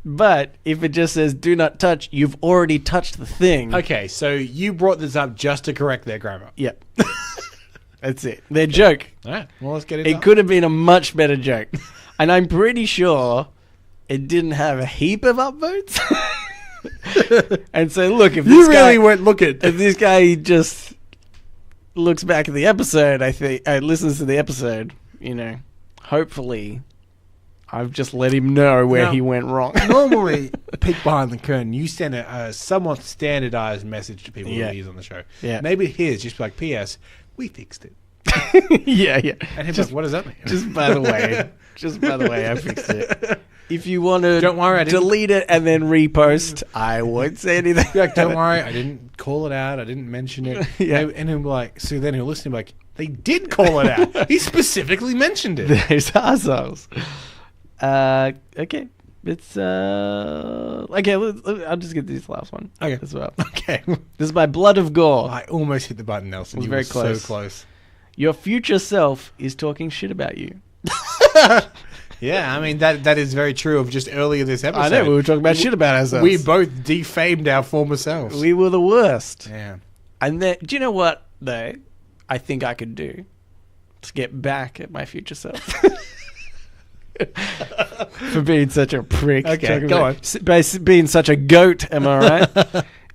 But if it just says "Do not touch," you've already touched the thing. Okay, so you brought this up just to correct their grammar. Yep. That's it. Their joke. All right, well, let's get it. It could have been a much better joke. And I'm pretty sure it didn't have a heap of upvotes. And so, look, if this guy weren't looking. If this guy just looks back at the episode, listens to the episode, hopefully I've just let him know where he went wrong. Normally, peek behind the curtain, you send a somewhat standardized message to people who use on the show. Yeah. Maybe here's just like, P.S., we fixed it. Yeah. And he's like, what does that mean? Just by the way, I fixed it. If you want to delete it and then repost, I won't say anything. Don't worry, I didn't call it out. I didn't mention it. Yeah. And he'll be like, so then he'll listen and be like, they did call it out. He specifically mentioned it. There's assholes. Okay. It's, okay, I'll just get this last one as well. Okay. This is by Blood of Gore. I almost hit the button, Nelson. You were very close. So close. Your future self is talking shit about you. Yeah, I mean, that is very true of just earlier this episode. I know, we were talking about shit about ourselves. We both defamed our former selves. We were the worst. Yeah. And then, do you know what, though, I think I could do to get back at my future self? For being such a prick. Okay, go on. By being such a goat, am I right?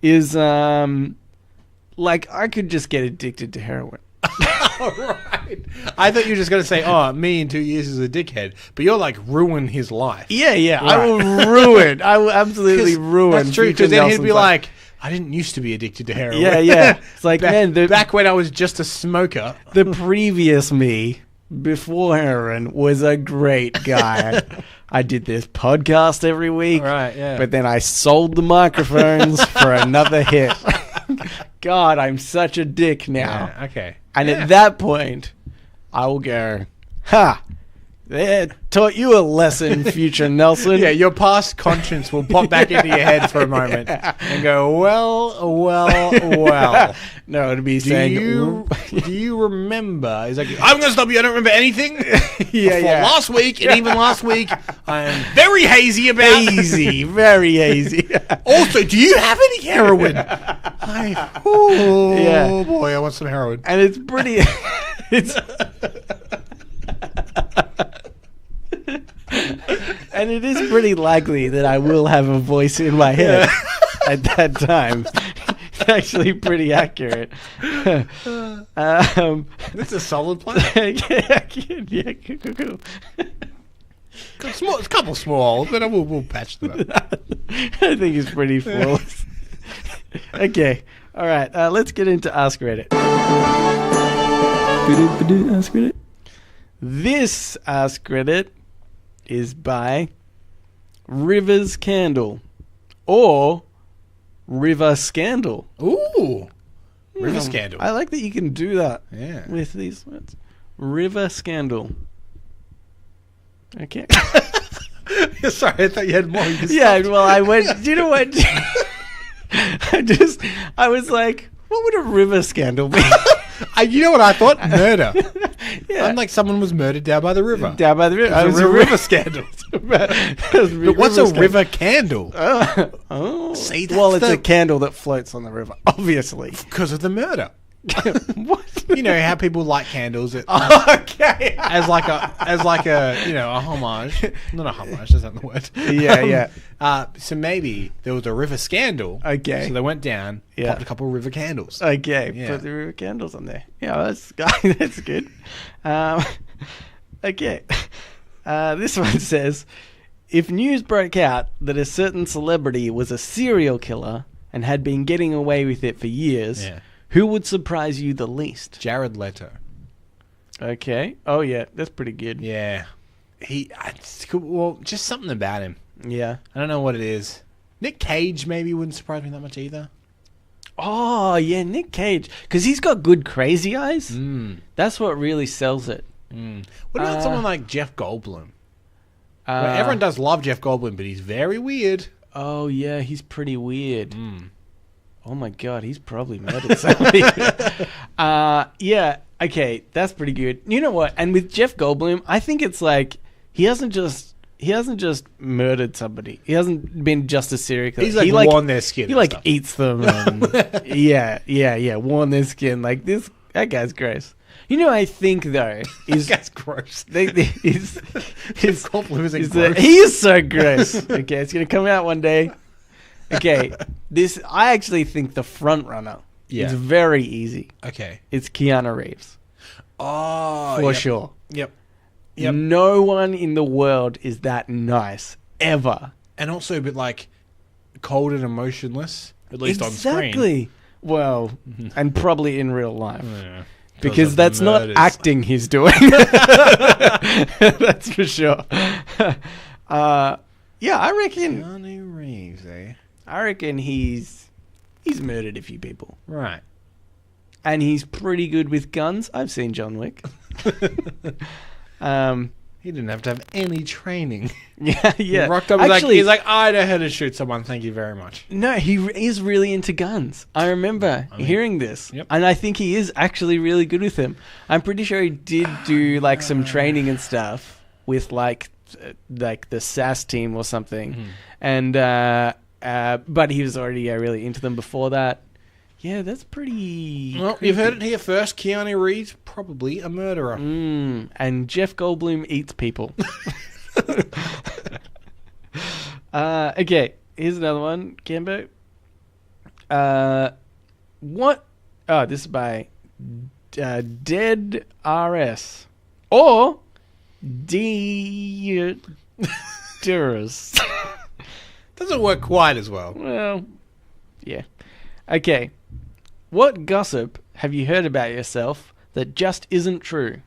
Is, I could just get addicted to heroin. Right. I thought you were just going to say, me in 2 years is a dickhead. But you're ruin his life. Yeah. Right. I will absolutely ruin. That's true, because then he'd be like, I didn't used to be addicted to heroin. Yeah. It's like, back when I was just a smoker. The previous me, before heroin, was a great guy. I did this podcast every week. Right, yeah. But then I sold the microphones for another hit. God, I'm such a dick now. Yeah, okay. And at that point, I will go, They taught you a lesson, future Nelson. Yeah, your past conscience will pop back into your head for a moment and go, well. No, it'd be do you remember? He's like, I'm going to stop you. I don't remember anything. Last week, and even last week, I am very hazy about very hazy. Also, do you have any heroin? Oh boy, I want some heroin. And it's pretty. And it is pretty likely that I will have a voice in my head at that time. It's actually pretty accurate. That's a solid plan. Yeah, cool. A couple small, but we'll patch them up. I think it's pretty flawless. Okay, all right. Let's get into Ask Reddit. Ask Reddit. This Ask Reddit is by River's Candle or River Scandal. Ooh, River Scandal. I like that you can do that. Yeah. With these words, River Scandal. Okay. Sorry, I thought you had more. Well, I went. Do you know what? I was like, what would a river scandal be? You know what I thought? Murder. Yeah. I'm like someone was murdered down by the river. Down by the river. It was a river scandal. But what's a river candle? See, it's a candle that floats on the river, obviously. Because of the murder. What? You know how people light candles as like a a homage. Not a homage, that's not the word. So maybe there was a river scandal. Okay. So they went down, popped a couple of river candles. Okay, put the river candles on there. Yeah, that's good. Okay. This one says, if news broke out that a certain celebrity was a serial killer and had been getting away with it for years, who would surprise you the least? Jared Leto. Okay. Oh, yeah. That's pretty good. Yeah. Just something about him. Yeah. I don't know what it is. Nick Cage maybe wouldn't surprise me that much either. Oh, yeah. Nick Cage. Because he's got good crazy eyes. That's what really sells it. What about someone like Jeff Goldblum? Everyone does love Jeff Goldblum, but he's very weird. Oh, yeah. He's pretty weird. Oh my god, he's probably murdered somebody. Yeah, okay, that's pretty good. You know what? And with Jeff Goldblum, I think it's like he hasn't just murdered somebody. He hasn't been just a serial killer. He's worn their skin. He eats them. And worn their skin. Like that guy's gross. You know, I think though is that's gross. His Goldblum is gross. He is so gross. Okay, it's gonna come out one day. Okay, I actually think the front runner is very easy. Okay. It's Keanu Reeves. Oh, for sure. Yep. No one in the world is that nice ever. And also a bit like cold and emotionless, at least on screen. Exactly. Well, and probably in real life. Yeah. Because that's not acting he's doing. That's for sure. I reckon Keanu Reeves, I reckon he's murdered a few people. Right. And he's pretty good with guns. I've seen John Wick. He didn't have to have any training. Yeah. He rocked up. He's like, I know how to shoot someone. Thank you very much. No, he is really into guns. I remember hearing this. Yep. And I think he is actually really good with them. I'm pretty sure he did do some training and stuff with the SAS team or something. And but he was already really into them before that. Yeah, that's pretty... Well, creepy. You've heard it here first. Keanu Reeves, probably a murderer. And Jeff Goldblum eats people. Okay, here's another one, Cambo. What... Oh, this is by Dead RS. Or... Terrorism. Doesn't work quite as well. Well, yeah. Okay. What gossip have you heard about yourself that just isn't true?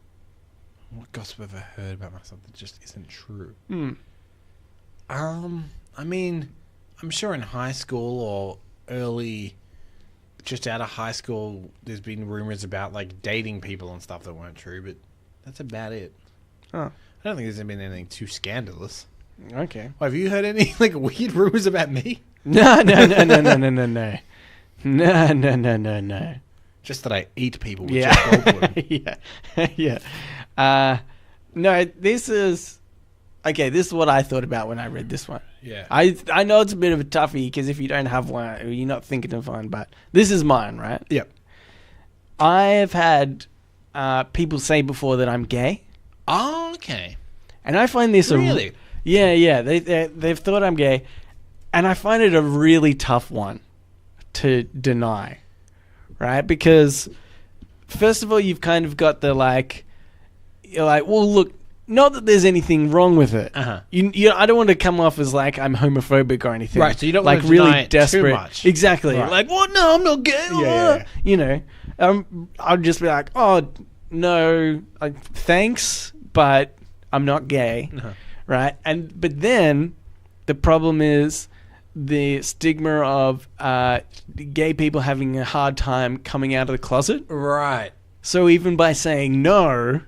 What gossip have I heard about myself that just isn't true? I mean, I'm sure in high school or early, just out of high school, there's been rumors about dating people and stuff that weren't true, but that's about it. Huh. I I don't think there's been anything too scandalous. Okay. Well, have you heard any like weird rumors about me? No. No. Just that I eat people with yeah. Goldblum. Yeah. No, this is... Okay, this is what I thought about when I read this one. Yeah. I know it's a bit of a toughie because if you don't have one, you're not thinking of one, but this is mine, right? Yep. I have had people say before that I'm gay. Oh, okay. And I find this really? Yeah. They've thought I'm gay, and I find it a really tough one to deny, right? Because first of all, you've kind of got the you're like, well, look, not that there's anything wrong with it. Uh-huh. I don't want to come off as like I'm homophobic or anything. Right, so you don't like want to deny it desperate. too much. Exactly. Right. Like, well, no, I'm not gay. Yeah. You know, I'd just be like, oh, no, thanks, but I'm not gay. Uh-huh. Right? But then the problem is the stigma of gay people having a hard time coming out of the closet. Right. So even by saying no,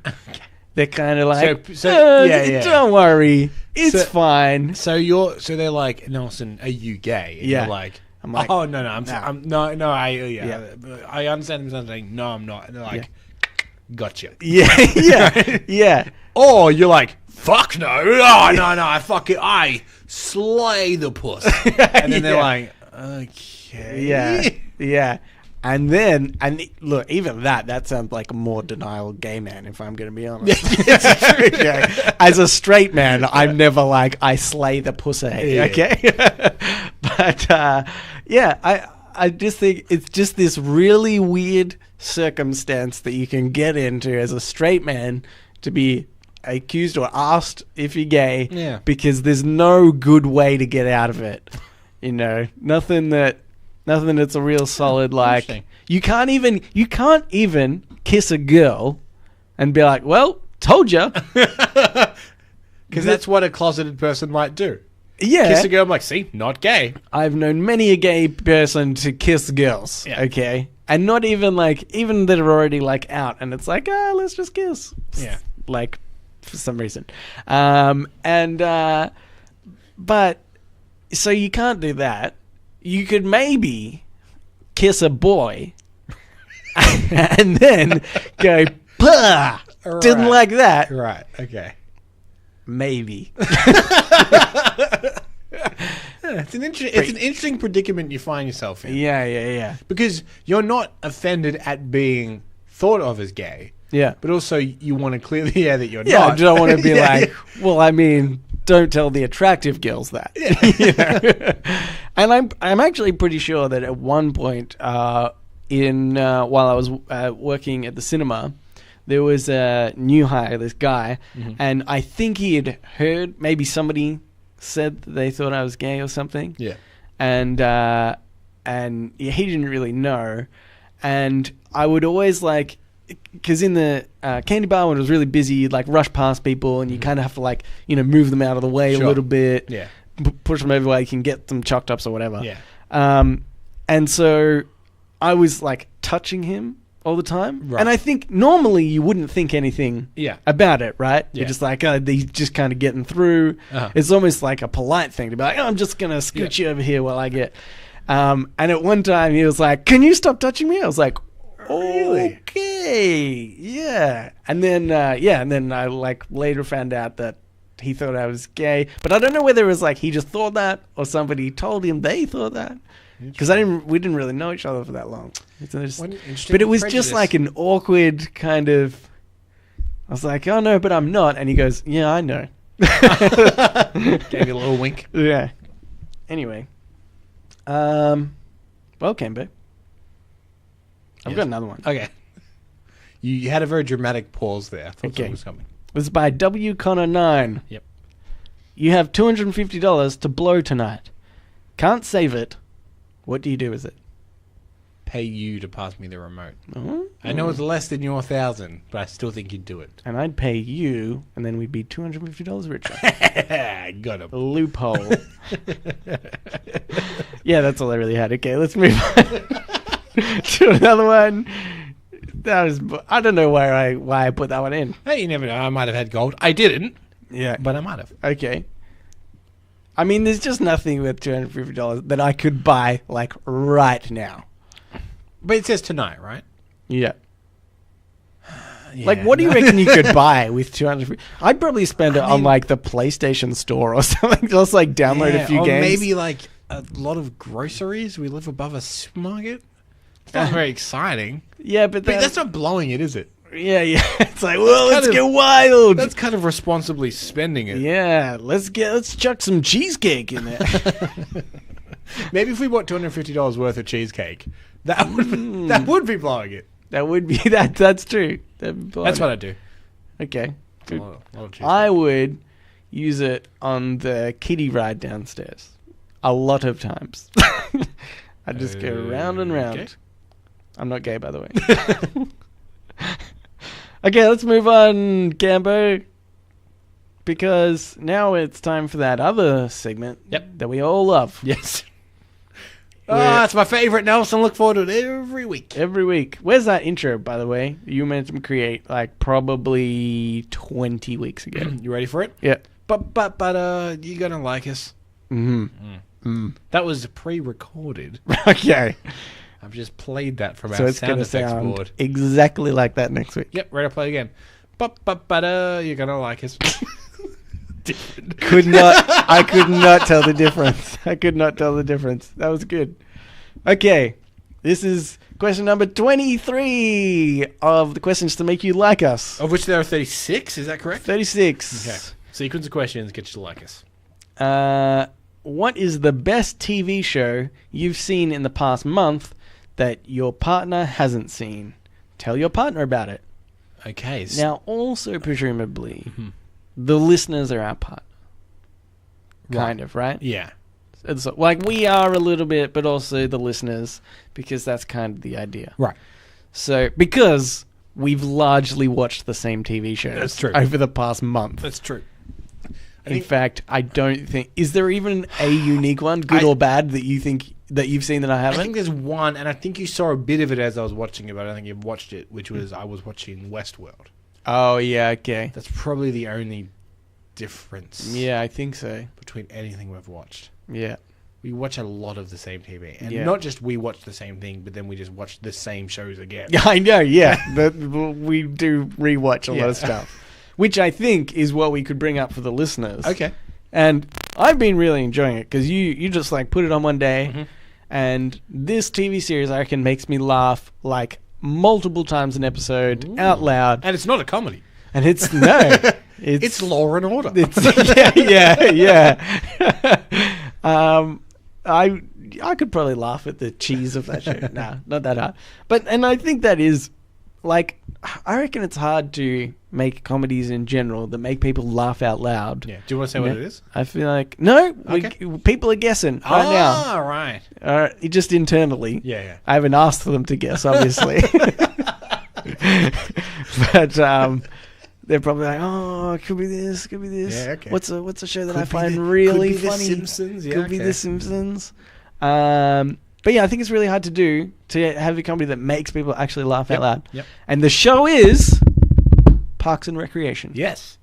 they're kind of like, don't worry, it's fine. So they're like, Nelson, are you gay? And you're like, I'm like, oh no, I understand them saying, no, I'm not. And they're like, gotcha. Yeah. Or you're like, fuck no, oh no, I slay the puss. And then they're like, okay, yeah. And then, look, even that sounds like a more denial gay man, if I'm going to be honest. Okay. As a straight man, I'm never like, I slay the pussy, okay? But, I just think it's just this really weird circumstance that you can get into as a straight man to be accused or asked if you're gay because there's no good way to get out of it. You know, nothing that's a real solid, like, you can't even kiss a girl and be like, well, told ya. Because that's what a closeted person might do. Yeah. Kiss a girl, I'm like, see, not gay. I've known many a gay person to kiss girls, okay? And not even, even that are already, out, and it's like, let's just kiss. Yeah. For some reason. But, so you can't do that. You could maybe kiss a boy and then go, bah! Right. Didn't like that. Right, okay. Maybe. It's an interesting predicament you find yourself in. Yeah. Because you're not offended at being thought of as gay. Yeah. But also you want to clear the air that you're not. Yeah, I don't want to be well, I mean, don't tell the attractive girls that. Yeah. And I'm actually pretty sure that at one point while I was working at the cinema, there was a new hire, this guy, and I think he had heard, maybe somebody said that they thought I was gay or something. Yeah. And he didn't really know. And I would always because in the candy bar when it was really busy, you'd rush past people and you kind of have to move them out of the way a little bit. Yeah. Push them everywhere you can, get them chalked ups or whatever. Yeah. And so I was touching him all the time. Right. And I think normally you wouldn't think anything about it, right? Yeah. You're just he's just kind of getting through. Uh-huh. It's almost like a polite thing to be like, I'm just going to scoot you over here while I get... and at one time he was like, can you stop touching me? I was like, really? Okay, yeah. And then, I later found out that he thought I was gay. But I don't know whether it was he just thought that or somebody told him they thought that. Because we didn't really know each other for that long. But it was just an awkward kind of... I was like, oh no, but I'm not. And he goes, yeah, I know. Gave you a little wink. Yeah. Anyway. Well, Kembe. I've got another one. Okay. You had a very dramatic pause there. I thought something was coming. This is by W. Connor 9. Yep. You have $250 to blow tonight. Can't save it. What do you do with it? Pay you to pass me the remote. Oh. I know it's less than your 1,000, but I still think you'd do it. And I'd pay you, and then we'd be $250 richer. Got him. A loophole. Yeah, that's all I really had. Okay, let's move on to another one. I don't know why I put that one in. Hey, you never know. I might have had gold. I didn't. Yeah. But I might have. Okay. I mean, there's just nothing with $250 that I could buy, like, right now. But it says tonight, right? Yeah. Like, what do you reckon you could buy with $250? I'd probably spend it on, like, the PlayStation Store or something. Just, like, download a few games. Maybe, like, a lot of groceries. We live above a supermarket. It's not very exciting. Yeah, but that's not blowing it, is it? Yeah. It's like, well, let's get wild. That's kind of responsibly spending it. Yeah, let's chuck some cheesecake in there. Maybe if we bought $250 worth of cheesecake, that would be blowing it. That would be that. That's true. That's what I do. Okay. A lot of cheesecake. I would use it on the kiddie ride downstairs. A lot of times. I just go round and round. Okay. I'm not gay, by the way. Okay, let's move on, Gambo. Because now it's time for that other segment that we all love. Yes. It's my favorite, Nelson. Look forward to it every week. Every week. Where's that intro, by the way? You meant to create like probably 20 weeks ago. You ready for it? Yeah. But you're gonna like us. That was pre-recorded. Okay. I've just played that from so our it's sound effects sound board. Exactly like that next week. Yep. Ready to play again. But you're gonna like us. I could not tell the difference. I could not tell the difference. That was good. Okay. This is question number 23 of the questions to make you like us. Of which there are 36, is that correct? 36. Okay. Sequence of questions get you to like us. What is the best TV show you've seen in the past month that your partner hasn't seen? Tell your partner about it. Okay. Now, also presumably, the listeners are our partner. Kind of, right? Yeah. It's like we are a little bit, but also the listeners, because that's kind of the idea. Right. So, because we've largely watched the same TV shows That's true. over the past month. That's true. In fact, I don't think... Is there even a unique one, good or bad, that you think that you've seen that I haven't? I think there's one, and I think you saw a bit of it as I was watching it, but I don't think you've watched it, which was I was watching Westworld. Oh, yeah, okay. That's probably the only difference. Yeah, I think so. Between anything we've watched. Yeah. We watch a lot of the same TV. And not just we watch the same thing, but then we just watch the same shows again. Yeah, I know, yeah. But we do rewatch a lot of stuff. Which I think is what we could bring up for the listeners. Okay. And I've been really enjoying it because you just like put it on one day, and this TV series I reckon makes me laugh like multiple times an episode out loud. And it's not a comedy. And it's it's Law and Order. Yeah. I could probably laugh at the cheese of that show. Nah, not that hard. And I think that is like, I reckon it's hard to make comedies in general that make people laugh out loud. Yeah. Do you want to say what it is? I feel like people are guessing right now. Oh, right. Just internally. Yeah. I haven't asked for them to guess, obviously. But they're probably like, oh, it could be this, could be this. Yeah, okay. What's a show that I find really funny? Could be The Simpsons. Yeah, could be The Simpsons. But yeah, I think it's really hard to do, to have a comedy that makes people actually laugh out loud. Yep. And the show is Parks and Recreation. Yes.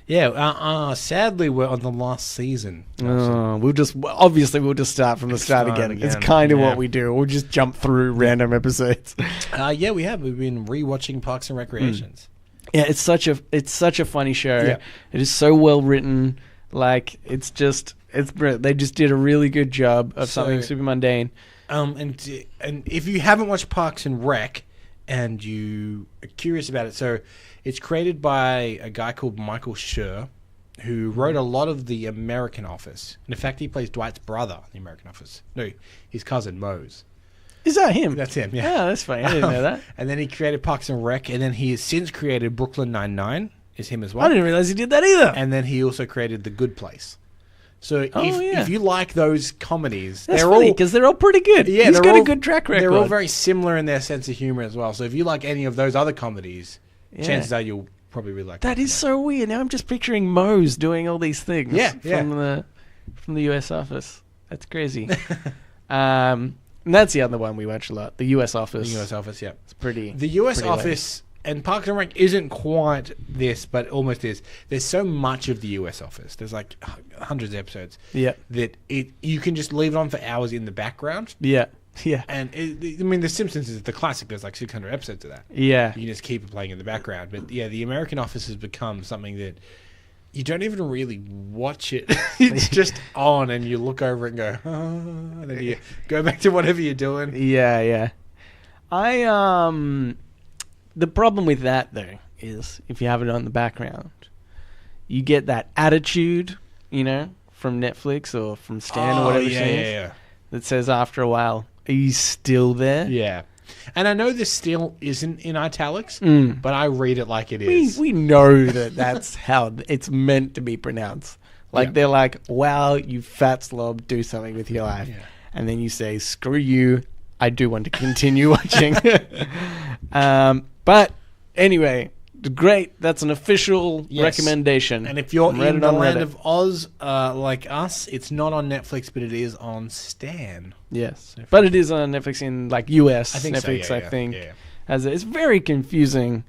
Yeah. Sadly, we're on the last season. We'll just start from the start again. It's kind of what we do. We'll just jump through random episodes. We have. We've been rewatching Parks and Recreations. Yeah, it's such a funny show. Yeah. It is so well written. Like it's brilliant. They just did a really good job of something super mundane. And if you haven't watched Parks and Rec and you are curious about it, so it's created by a guy called Michael Schur, who wrote a lot of The American Office. And in fact, he plays Dwight's brother in The American Office. No, his cousin Mose. Is that him? That's him, yeah. Oh, that's funny. I didn't know that. And then he created Parks and Rec, and then he has since created Brooklyn Nine-Nine, is him as well. I didn't realize he did that either. And then he also created The Good Place. So if you like those comedies, that's funny because they're all pretty good. Yeah, he's got a good track record. They're all very similar in their sense of humor as well. So if you like any of those other comedies, chances are you'll probably really like that. Is so weird. Now I'm just picturing Mose doing all these things. From the US Office. That's crazy. And that's the other one we watch a lot. The US Office. The US Office, yeah. It's pretty. The US Office and Parks and Rec isn't quite this, but almost is. There's so much of the US Office. There's like hundreds of episodes. Yeah. That you can just leave it on for hours in the background. Yeah. Yeah. And I mean, The Simpsons is the classic. There's like 600 episodes of that. Yeah. You can just keep it playing in the background. But yeah, the American Office has become something that you don't even really watch it. It's just on, and you look over and go, and then you go back to whatever you're doing. Yeah, yeah. The problem with that, though, is if you have it on the background, you get that attitude, from Netflix or from Stan or whatever that says after a while, are you still there? Yeah. And I know this still isn't in italics, but I read it like it is. We know that's how it's meant to be pronounced. Like, they're like, wow, you fat slob, do something with your life. Yeah. And then you say, screw you, I do want to continue watching. But anyway, great. That's an official recommendation. And if you're in the land of Oz, like us, it's not on Netflix, but it is on Stan. Yes, but it is on Netflix in like US. I think Netflix, so, I think. Yeah. It's very confusing,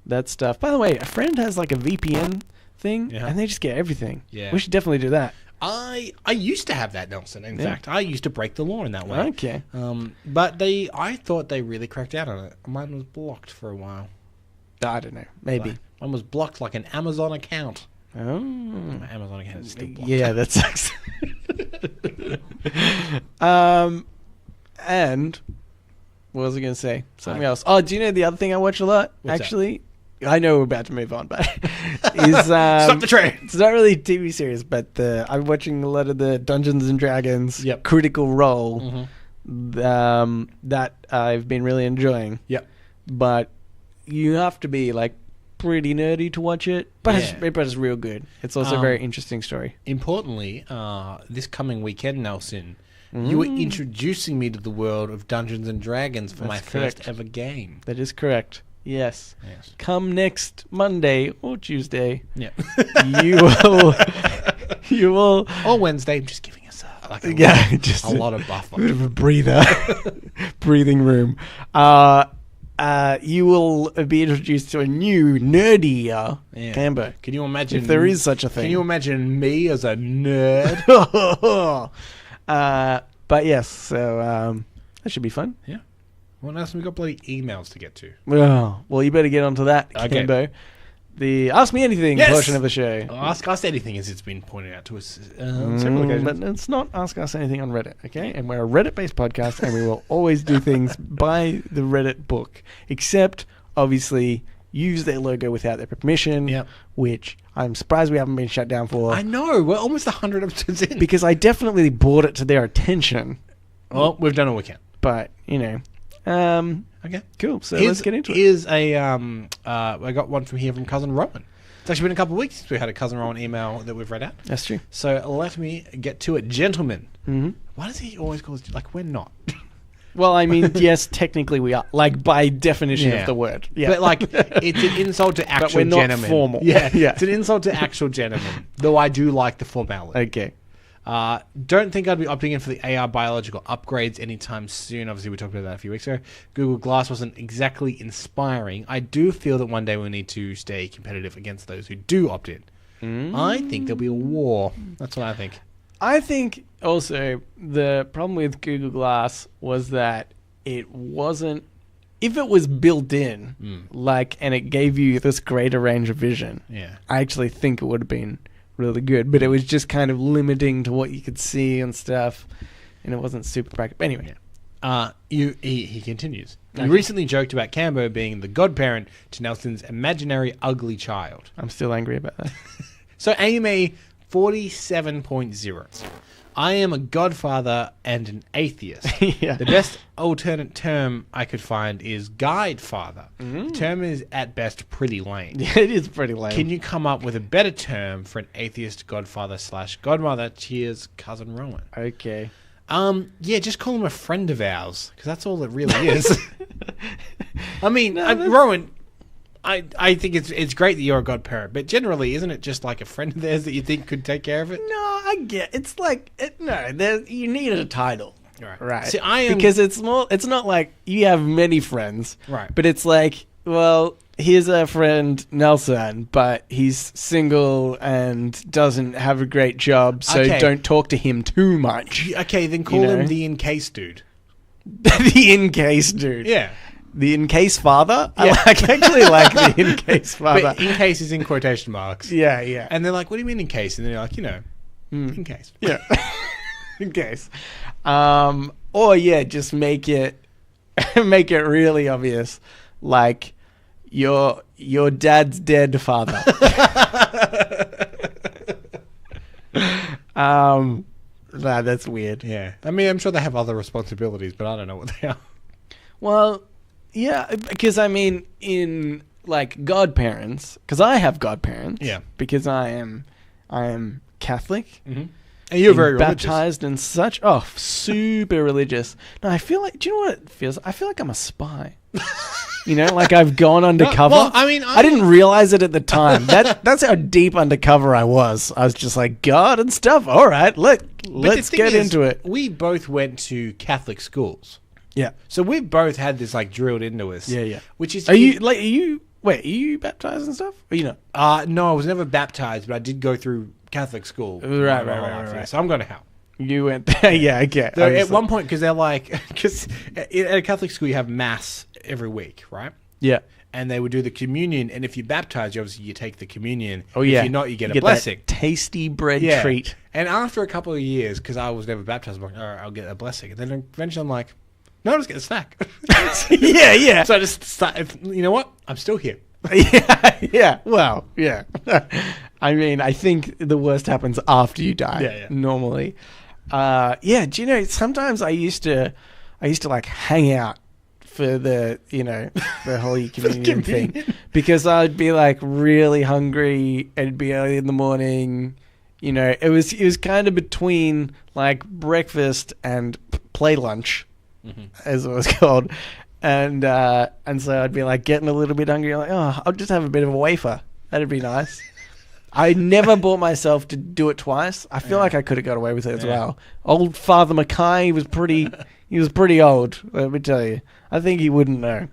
that stuff. By the way, a friend has like a VPN thing, and they just get everything. Yeah, we should definitely do that. I used to have that, Nelson. In fact, I used to break the law in that way. Okay. But I thought they really cracked out on it. Mine was blocked for a while. I don't know. Maybe. Mine was blocked like an Amazon account. Oh. My Amazon account is still blocked. Yeah, that sucks. And what was I going to say? Something else. Oh, do you know the other thing I watch a lot? What's actually, that? I know we're about to move on, but is stop the train. It's not really a TV series, but I'm watching a lot of the Dungeons and Dragons Critical Role that I've been really enjoying. Yep. But you have to be like pretty nerdy to watch it, but it's real good. It's also a very interesting story. Importantly, this coming weekend, Nelson, you were introducing me to the world of Dungeons and Dragons for my first ever game. That is correct. Yes. Come next Monday or Tuesday. Yeah. You will. Or Wednesday. I'm just giving us a lot of buffer. A bit of a breather. Breathing room. You will be introduced to a new, nerdier Cambo. Can you imagine... If there is such a thing. Can you imagine me as a nerd? But yes, so that should be fun. Yeah. What else have we got bloody emails to get to? Well, you better get onto that, Cambo. The Ask Me Anything portion of the show. Ask Us Anything, as it's been pointed out to us several occasions. But it's not Ask Us Anything on Reddit, okay? And we're a Reddit-based podcast, and we will always do things by the Reddit book, except, obviously, use their logo without their permission, which I'm surprised we haven't been shut down for. I know. We're almost 100 episodes in. Because I definitely brought it to their attention. Well, we've done all we can. But, okay, cool. So let's get into it. I got one from here from Cousin Rowan. It's actually been a couple of weeks since we had a Cousin Rowan email that we've read out. That's true. So let me get to it. Gentlemen. Mm-hmm. Why does he always call us, like, we're not? Well, I mean, yes, technically we are, like, by definition of the word. Yeah. But, like, it's an insult to actual gentlemen. But we're not formal. Yeah. It's an insult to actual gentlemen, though I do like the formality. Okay. Don't think I'd be opting in for the AR biological upgrades anytime soon. Obviously, we talked about that a few weeks ago. Google Glass wasn't exactly inspiring. I do feel that one day we'll need to stay competitive against those who do opt in. I think there'll be a war. That's what I think. I think also the problem with Google Glass was that it wasn't... If it was built in, and it gave you this greater range of vision, I actually think it would have been... really good, but it was just kind of limiting to what you could see and stuff, and it wasn't super practical. Anyway, he continues. Okay. You recently joked about Cambo being the godparent to Nelson's imaginary ugly child. I'm still angry about that. So AMA 47.0. I am a godfather and an atheist. The best alternate term I could find is guide father. The term is at best pretty lame. Yeah, it is pretty lame. Can you come up with a better term for an atheist godfather / godmother? Cheers, Cousin Rowan. Okay. Just call him a friend of ours, because that's all it really is. I mean, Rowan... I think it's great that you're a godparent, but generally, isn't it just like a friend of theirs that you think could take care of it? No, I get it's like you need a title, right? See, because it's not like you have many friends, right? But it's like Well, here's our friend Nelson, but he's single and doesn't have a great job, so don't talk to him too much. Okay, then call him the in case dude. The in case dude. Yeah. The in case father? Yeah. I actually like the in case father. But in case is in quotation marks. Yeah, yeah. And they're like, what do you mean in case? And they're like, in case. Yeah. In case. Or just make it really obvious. Like your dad's dead father. Nah, that's weird. Yeah. I mean, I'm sure they have other responsibilities, but I don't know what they are. Well, yeah, because I mean, in like godparents, because I have godparents. Yeah. Because I am Catholic. Mm-hmm. And you're very baptized and such. Oh, super religious. No, I feel like. Do you know what it feels? I feel like I'm a spy. Like I've gone undercover. Well, I mean, I didn't realize it at the time. That's how deep undercover I was. I was just like God and stuff. All right, let's get into it. We both went to Catholic schools. Yeah. So we both had this like drilled into us. Yeah, yeah. Which is are you baptized and stuff? Or you know? No, I was never baptized, but I did go through Catholic school. Right. So I'm going to hell. You went there? Yeah, okay. At one point, because they're like, because at a Catholic school you have mass every week, right? Yeah. And they would do the communion, and if you're baptized, you take the communion. Oh yeah. If you're not, you get a blessing. That tasty bread treat. And after a couple of years, because I was never baptized, I'm like, all right, I'll get a blessing. And then eventually I'm like, no, I'll just get a snack. Yeah. So I just started, you know what? I'm still here. Yeah. Well, yeah. I mean, I think the worst happens after you die. Yeah. Normally. Do you know? Sometimes I used to like hang out for the the Holy Communion thing because I'd be like really hungry. It'd be early in the morning. It was kind of between like breakfast and play lunch, as it was called. And so I'd be like getting a little bit hungry. I'm like, oh, I'll just have a bit of a wafer. That'd be nice. I never brought myself to do it twice. I feel like I could have got away with it as well. Old Father Mackay, he was pretty old, let me tell you. I think he wouldn't know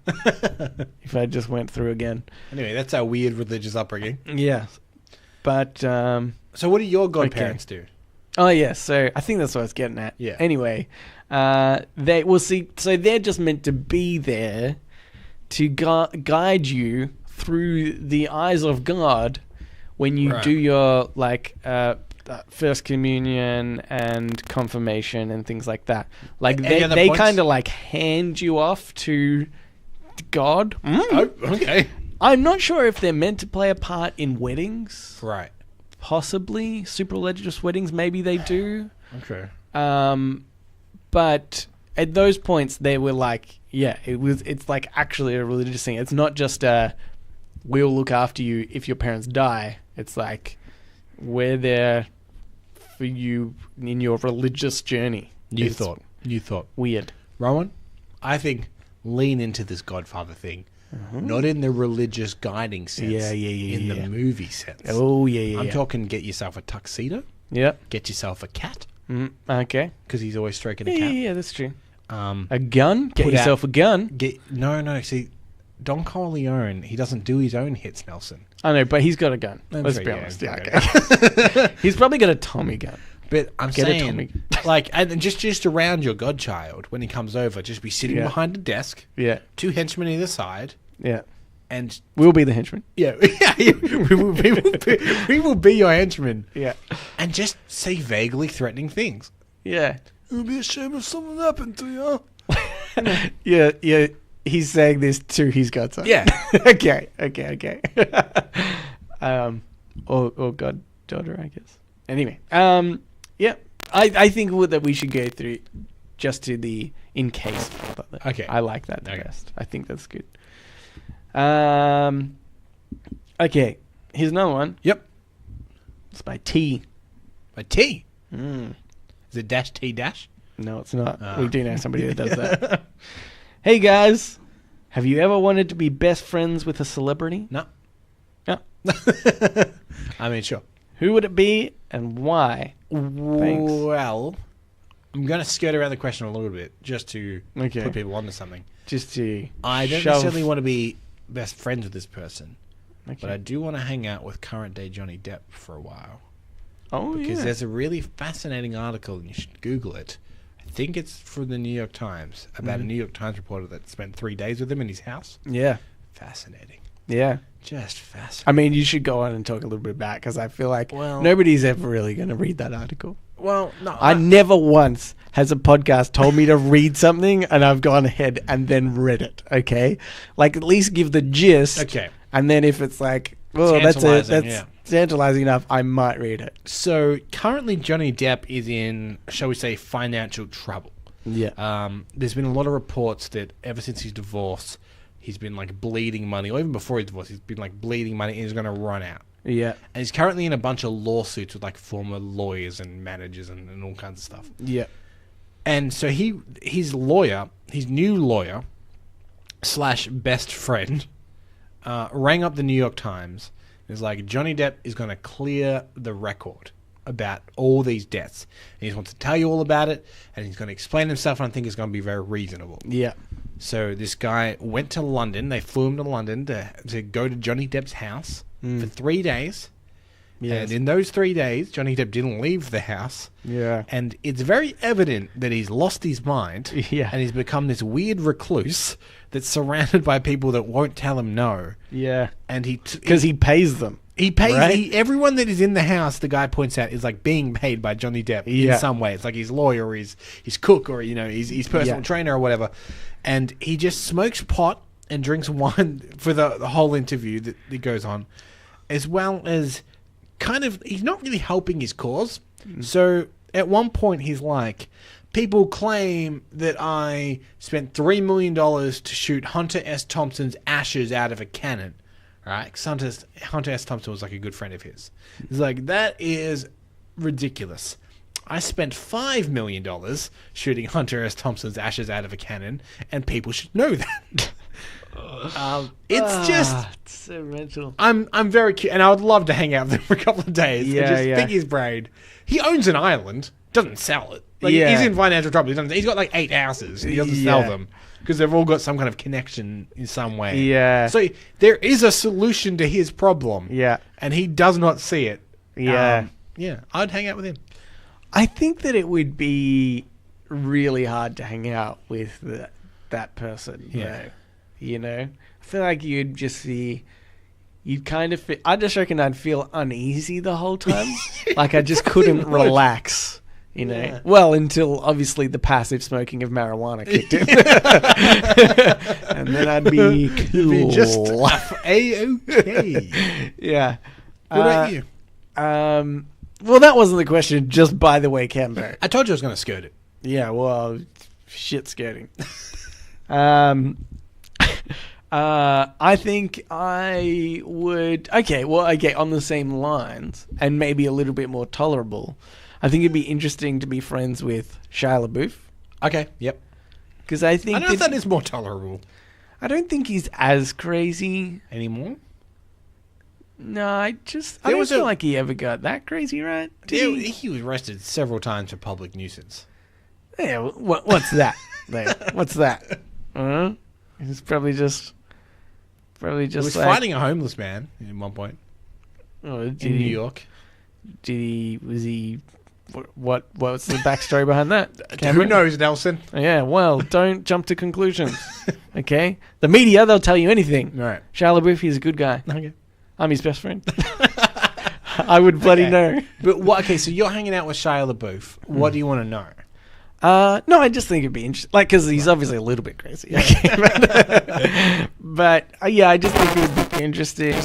if I just went through again. Anyway, that's our weird religious upbringing. Yeah. But so what do your godparents do? Oh yeah, so I think that's what I was getting at. Yeah. Anyway, so they're just meant to be there to guide you through the eyes of God when you do your first communion and confirmation and things like that. Like they kind of like hand you off to God. Oh, okay. I'm not sure if they're meant to play a part in weddings. Right. Possibly super religious weddings. Maybe they do. Okay. But at those points they were like, it's like actually a religious thing. It's not just we'll look after you if your parents die. It's like we're there for you in your religious journey. You thought weird. Rowan, I think lean into this Godfather thing. Not in the religious guiding sense. In the movie sense. Oh, yeah. I'm talking get yourself a tuxedo. Yep. Get yourself a cat. Okay. Because he's always stroking a cat. Yeah, that's true. A gun? Get yourself a gun. No. See, Don Corleone, he doesn't do his own hits, Nelson. I know, but he's got a gun. Let's be honest. Okay. He's probably got a Tommy gun. But I'm saying, like, and just around your godchild, when he comes over, just be sitting behind a desk. Yeah. 2 henchmen either side. Yeah. And we'll be the henchmen. Yeah. we will be your henchmen. Yeah. And just say vaguely threatening things. Yeah. It would be a shame if something happened to you. Yeah. He's saying this to his godson. Yeah. Okay. Or goddaughter, I guess. Anyway. Yeah. I think that we should go through just to the in case. Okay. I like that the best. I think that's good. Okay. Here's another one. Yep. It's by T. By T? Is it dash T dash? No, it's not. We do know somebody that does that. Hey guys, have you ever wanted to be best friends with a celebrity? No. No. I mean, sure. Who would it be and why? Thanks. Well, I'm going to skirt around the question a little bit just to put people onto something. Just to I don't necessarily want to be best friends with this person. Okay. But I do want to hang out with current-day Johnny Depp for a while. Oh, because there's a really fascinating article, and you should Google it. I think it's from the New York Times, about a New York Times reporter that spent 3 days with him in his house. Yeah. Fascinating. Yeah. Just fascinating. I mean, you should go on and talk a little bit about it, because I feel like nobody's ever really going to read that article. Well, no. I never once has a podcast told me to read something, and I've gone ahead and then read it, okay? Like, at least give the gist. Okay. And then if it's like, well, that's tantalizing enough, I might read it. So, currently Johnny Depp is in, shall we say, financial trouble. Yeah. There's been a lot of reports that ever since his divorce, he's been, like, bleeding money. Or even before his divorce, he's been, like, bleeding money and he's going to run out. Yeah. And he's currently in a bunch of lawsuits with, like, former lawyers and managers and all kinds of stuff. Yeah. And so his new lawyer / best friend, rang up the New York Times. It's like, Johnny Depp is going to clear the record about all these debts. And he wants to tell you all about it, and he's going to explain himself, and I think it's going to be very reasonable. Yeah. So this guy went to London. They flew him to London to go to Johnny Depp's house for 3 days. Yes. And in those 3 days, Johnny Depp didn't leave the house. Yeah. And it's very evident that he's lost his mind. Yeah. And he's become this weird recluse that's surrounded by people that won't tell him no. Yeah. And because he pays them. He pays right? Everyone that is in the house, the guy points out, is like being paid by Johnny Depp in some way. It's like his lawyer or his cook or, his personal trainer or whatever. And he just smokes pot and drinks wine for the whole interview that goes on, as well as he's not really helping his cause. So at one point he's like, people claim that I spent $3 million to shoot Hunter S. Thompson's ashes out of a cannon. Right? Because Hunter S. Thompson was like a good friend of his. He's like, that is ridiculous. I spent $5 million shooting Hunter S. Thompson's ashes out of a cannon, and people should know that. It's so mental. I'm very cute, and I would love to hang out with him for a couple of days. Yeah, and just pick his brain. He owns an island, doesn't sell it. Like he's in financial trouble. He's got like 8 houses. He doesn't sell them because they've all got some kind of connection in some way. Yeah. So there is a solution to his problem. Yeah. And he does not see it. Yeah. I'd hang out with him. I think that it would be really hard to hang out with that person. Yeah. Though. I feel like you'd kind of feel, I just reckon I'd feel uneasy the whole time. Like I just couldn't relax. Yeah. Well, until obviously the passive smoking of marijuana kicked in. And then I'd be cool. You'd be just A-okay. Yeah. What about you? Well, that wasn't the question, just by the way, Cambo. I told you I was going to skirt it. Yeah, well, shit skirting. I think I would... Okay, on the same lines, and maybe a little bit more tolerable, I think it'd be interesting to be friends with Shia LaBeouf. Okay, yep. Because I think... I don't know if that is more tolerable. I don't think he's as crazy. Anymore? No, I don't feel like he ever got that crazy, right? He was arrested several times for public nuisance. Yeah, what's that? What's that? He's probably just he was fighting a homeless man at one point. In New York. Was he... What's the backstory behind that? Who knows, Nelson? Yeah, well, don't jump to conclusions. Okay? The media, they'll tell you anything. Right. Shia LaBeouf, he's a good guy. Okay. I'm his best friend. I would bloody know. But so you're hanging out with Shia LaBeouf. What do you want to know? No, I just think it'd be interesting. Like, because he's obviously a little bit crazy. But I just think it would be interesting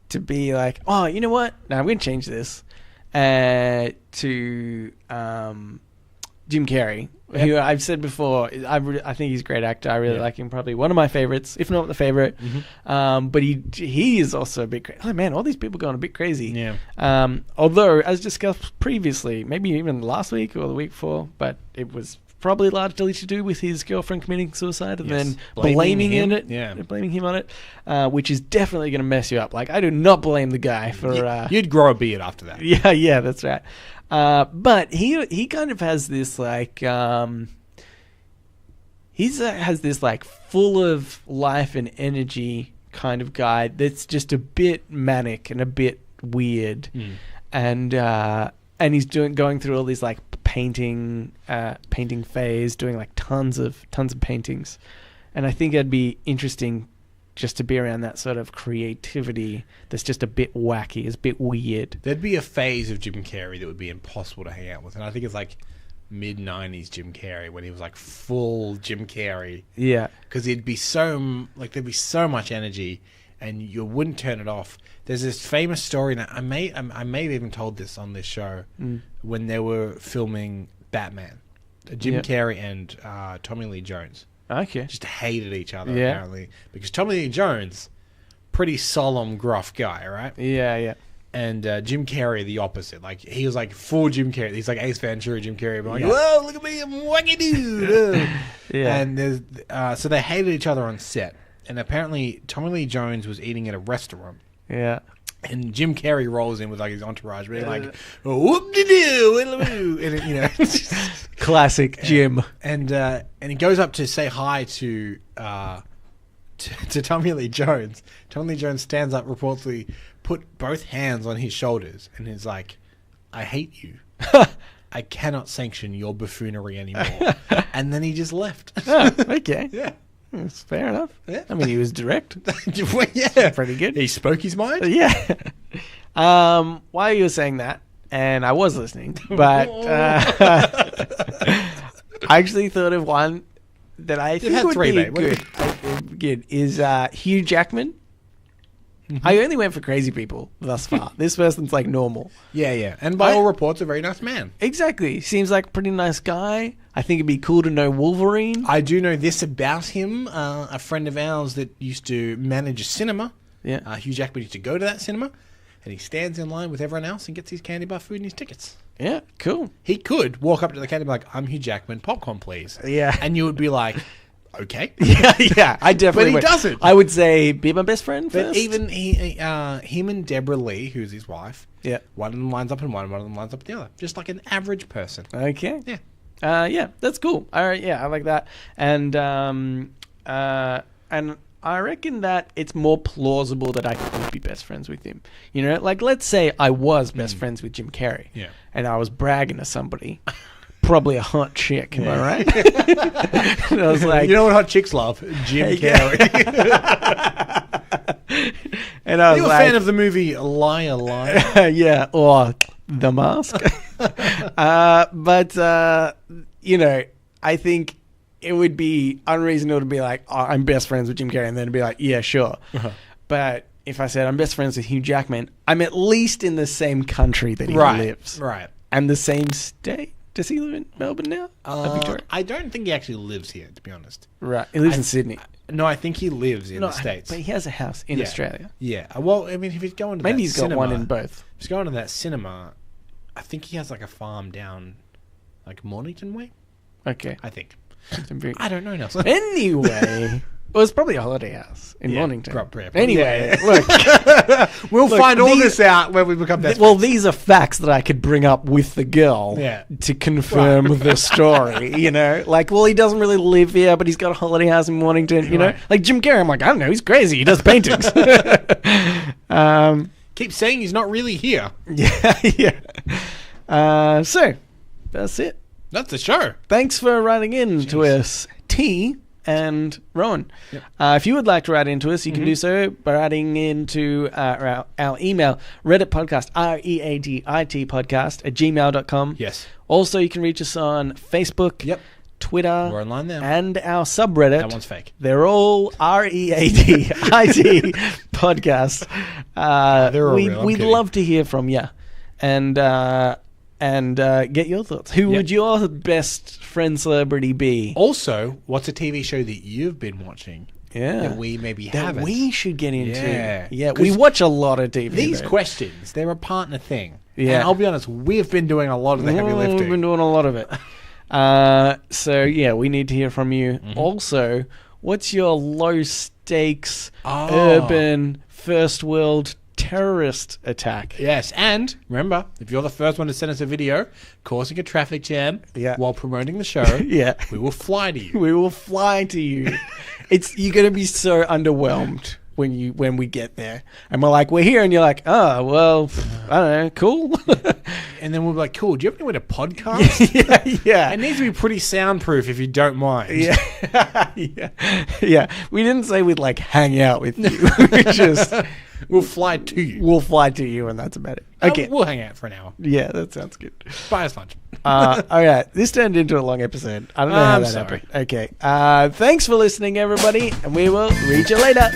to be like, oh, you know what? No, I'm going to change this to Jim Carrey, who I've said before, I think he's a great actor. I really like him. Probably one of my favorites, if not the favorite. Mm-hmm. But he is also a bit crazy. Oh, man, all these people going a bit crazy. Yeah. Although, as discussed previously, maybe even last week or the week before, but it was probably largely to do with his girlfriend committing suicide and then blaming him on it, which is definitely going to mess you up. Like, I do not blame the guy for... You'd grow a beard after that. Yeah, that's right. But he kind of has this, like... He's has this like full of life and energy kind of guy that's just a bit manic and a bit weird, and he's going through all these like painting phase, doing like tons of paintings, and I think it'd be interesting just to be around that sort of creativity that's just a bit wacky, it's a bit weird. There'd be a phase of Jim Carrey that would be impossible to hang out with, and I think it's like mid-90s Jim Carrey when he was like full Jim Carrey. Yeah. Because he'd be so, like, there'd be so much energy and you wouldn't turn it off. There's this famous story, and I may have even told this on this show, when they were filming Batman. Jim Carrey and Tommy Lee Jones. Okay. Just hated each other, apparently. Because Tommy Lee Jones, pretty solemn, gruff guy, right? Yeah, yeah. And Jim Carrey, the opposite. Like, he was like full Jim Carrey. He's like Ace Ventura, Jim Carrey. But like, whoa, look at me, I'm a wacky dude. Yeah. And there's, so they hated each other on set. And apparently, Tommy Lee Jones was eating at a restaurant. Yeah. And Jim Carrey rolls in with like his entourage, being like, whoop-de-doo, and you know, classic Jim. And he goes up to say hi to Tommy Lee Jones. Tommy Lee Jones stands up, reportedly put both hands on his shoulders, and is like, "I hate you. I cannot sanction your buffoonery anymore." And then he just left. Oh, okay. Yeah. That's fair enough. Yeah. I mean, he was direct. Well, yeah. Pretty good. He spoke his mind. Yeah. While you were saying that, and I was listening, but I actually thought of one that I think would be good is Hugh Jackman. I only went for crazy people thus far. This person's like normal. Yeah, yeah. And by all reports, a very nice man. Exactly. Seems like a pretty nice guy. I think it'd be cool to know Wolverine. I do know this about him. A friend of ours that used to manage a cinema. Yeah. Hugh Jackman used to go to that cinema, and he stands in line with everyone else and gets his candy bar food and his tickets. Yeah, cool. He could walk up to the candy bar like, "I'm Hugh Jackman, popcorn, please." Yeah. And you would be like, okay. Yeah, I definitely But he doesn't. I would say, be my best friend first. But even him and Deborah Lee, who's his wife, one of them lines up in one of them lines up in the other. Just like an average person. Okay. Yeah. Yeah, that's cool. All right, yeah, I like that. And I reckon that it's more plausible that I could be best friends with him. You know, like let's say I was best friends with Jim Carrey. Yeah. And I was bragging to somebody. Probably a hot chick, am I right? And I was like, you know what hot chicks love? Jim Carrey. And I was like, a fan of the movie Liar Liar? Yeah, or The Mask. But you know, I think it would be unreasonable to be like, oh, I'm best friends with Jim Carrey, and then to be like, yeah, sure. But if I said I'm best friends with Hugh Jackman, I'm at least in the same country that he lives. Right. And the same state. Does he live in Melbourne now? Victoria? I don't think he actually lives here, to be honest. Right. He lives in Sydney. No, I think he lives in the States. But he has a house in Australia. Yeah. Well, I mean, if he's going to maybe that he's cinema, got one in both. If he's going to that cinema, I think he has like a farm down like Mornington way. Okay. I think. I don't know, Nelson. Anyway... Well, it's probably a holiday house in Mornington. Anyway, look. We'll find all this out when we become best friends. Well, these are facts that I could bring up with the girl to confirm the story, you know? Like, well, he doesn't really live here, but he's got a holiday house in Mornington, you know? Like Jim Carrey, I'm like, I don't know, he's crazy. He does paintings. Keep saying he's not really here. Yeah. So, that's it. That's the show. Thanks for writing in to us, T and Rowan. Yep. If you would like to write into us, you can do so by writing into our email, readitpodcast, READIT podcast @gmail.com. Yes. Also, you can reach us on Facebook, Twitter, we're online there, and our subreddit. That one's fake. They're all READIT podcast. We'd love to hear from you. And get your thoughts. Who would your best friend celebrity be? Also, what's a TV show that you've been watching that we maybe haven't? We should get into. Yeah, we watch a lot of TV. These questions, they're a partner thing. Yeah. And I'll be honest, we've been doing a lot of the heavy lifting. We've been doing a lot of it. So, yeah, we need to hear from you. Also, what's your low-stakes, urban, first-world terrorist attack. Yes, and remember, if you're the first one to send us a video causing a traffic jam while promoting the show, we will fly to you. We will fly to you. You're going to be so underwhelmed when we get there. And we're here, and you're like, oh, well, I don't know, cool. And then we'll be like, cool, do you have anywhere to podcast? Yeah. It needs to be pretty soundproof if you don't mind. Yeah. We didn't say we'd hang out with you. We just... We'll fly to you. We'll fly to you, and that's about it. Okay. We'll hang out for an hour. Yeah, that sounds good. Buy us lunch. All right. This turned into a long episode. I don't know how that happened. Okay. Thanks for listening, everybody, and we will read you later.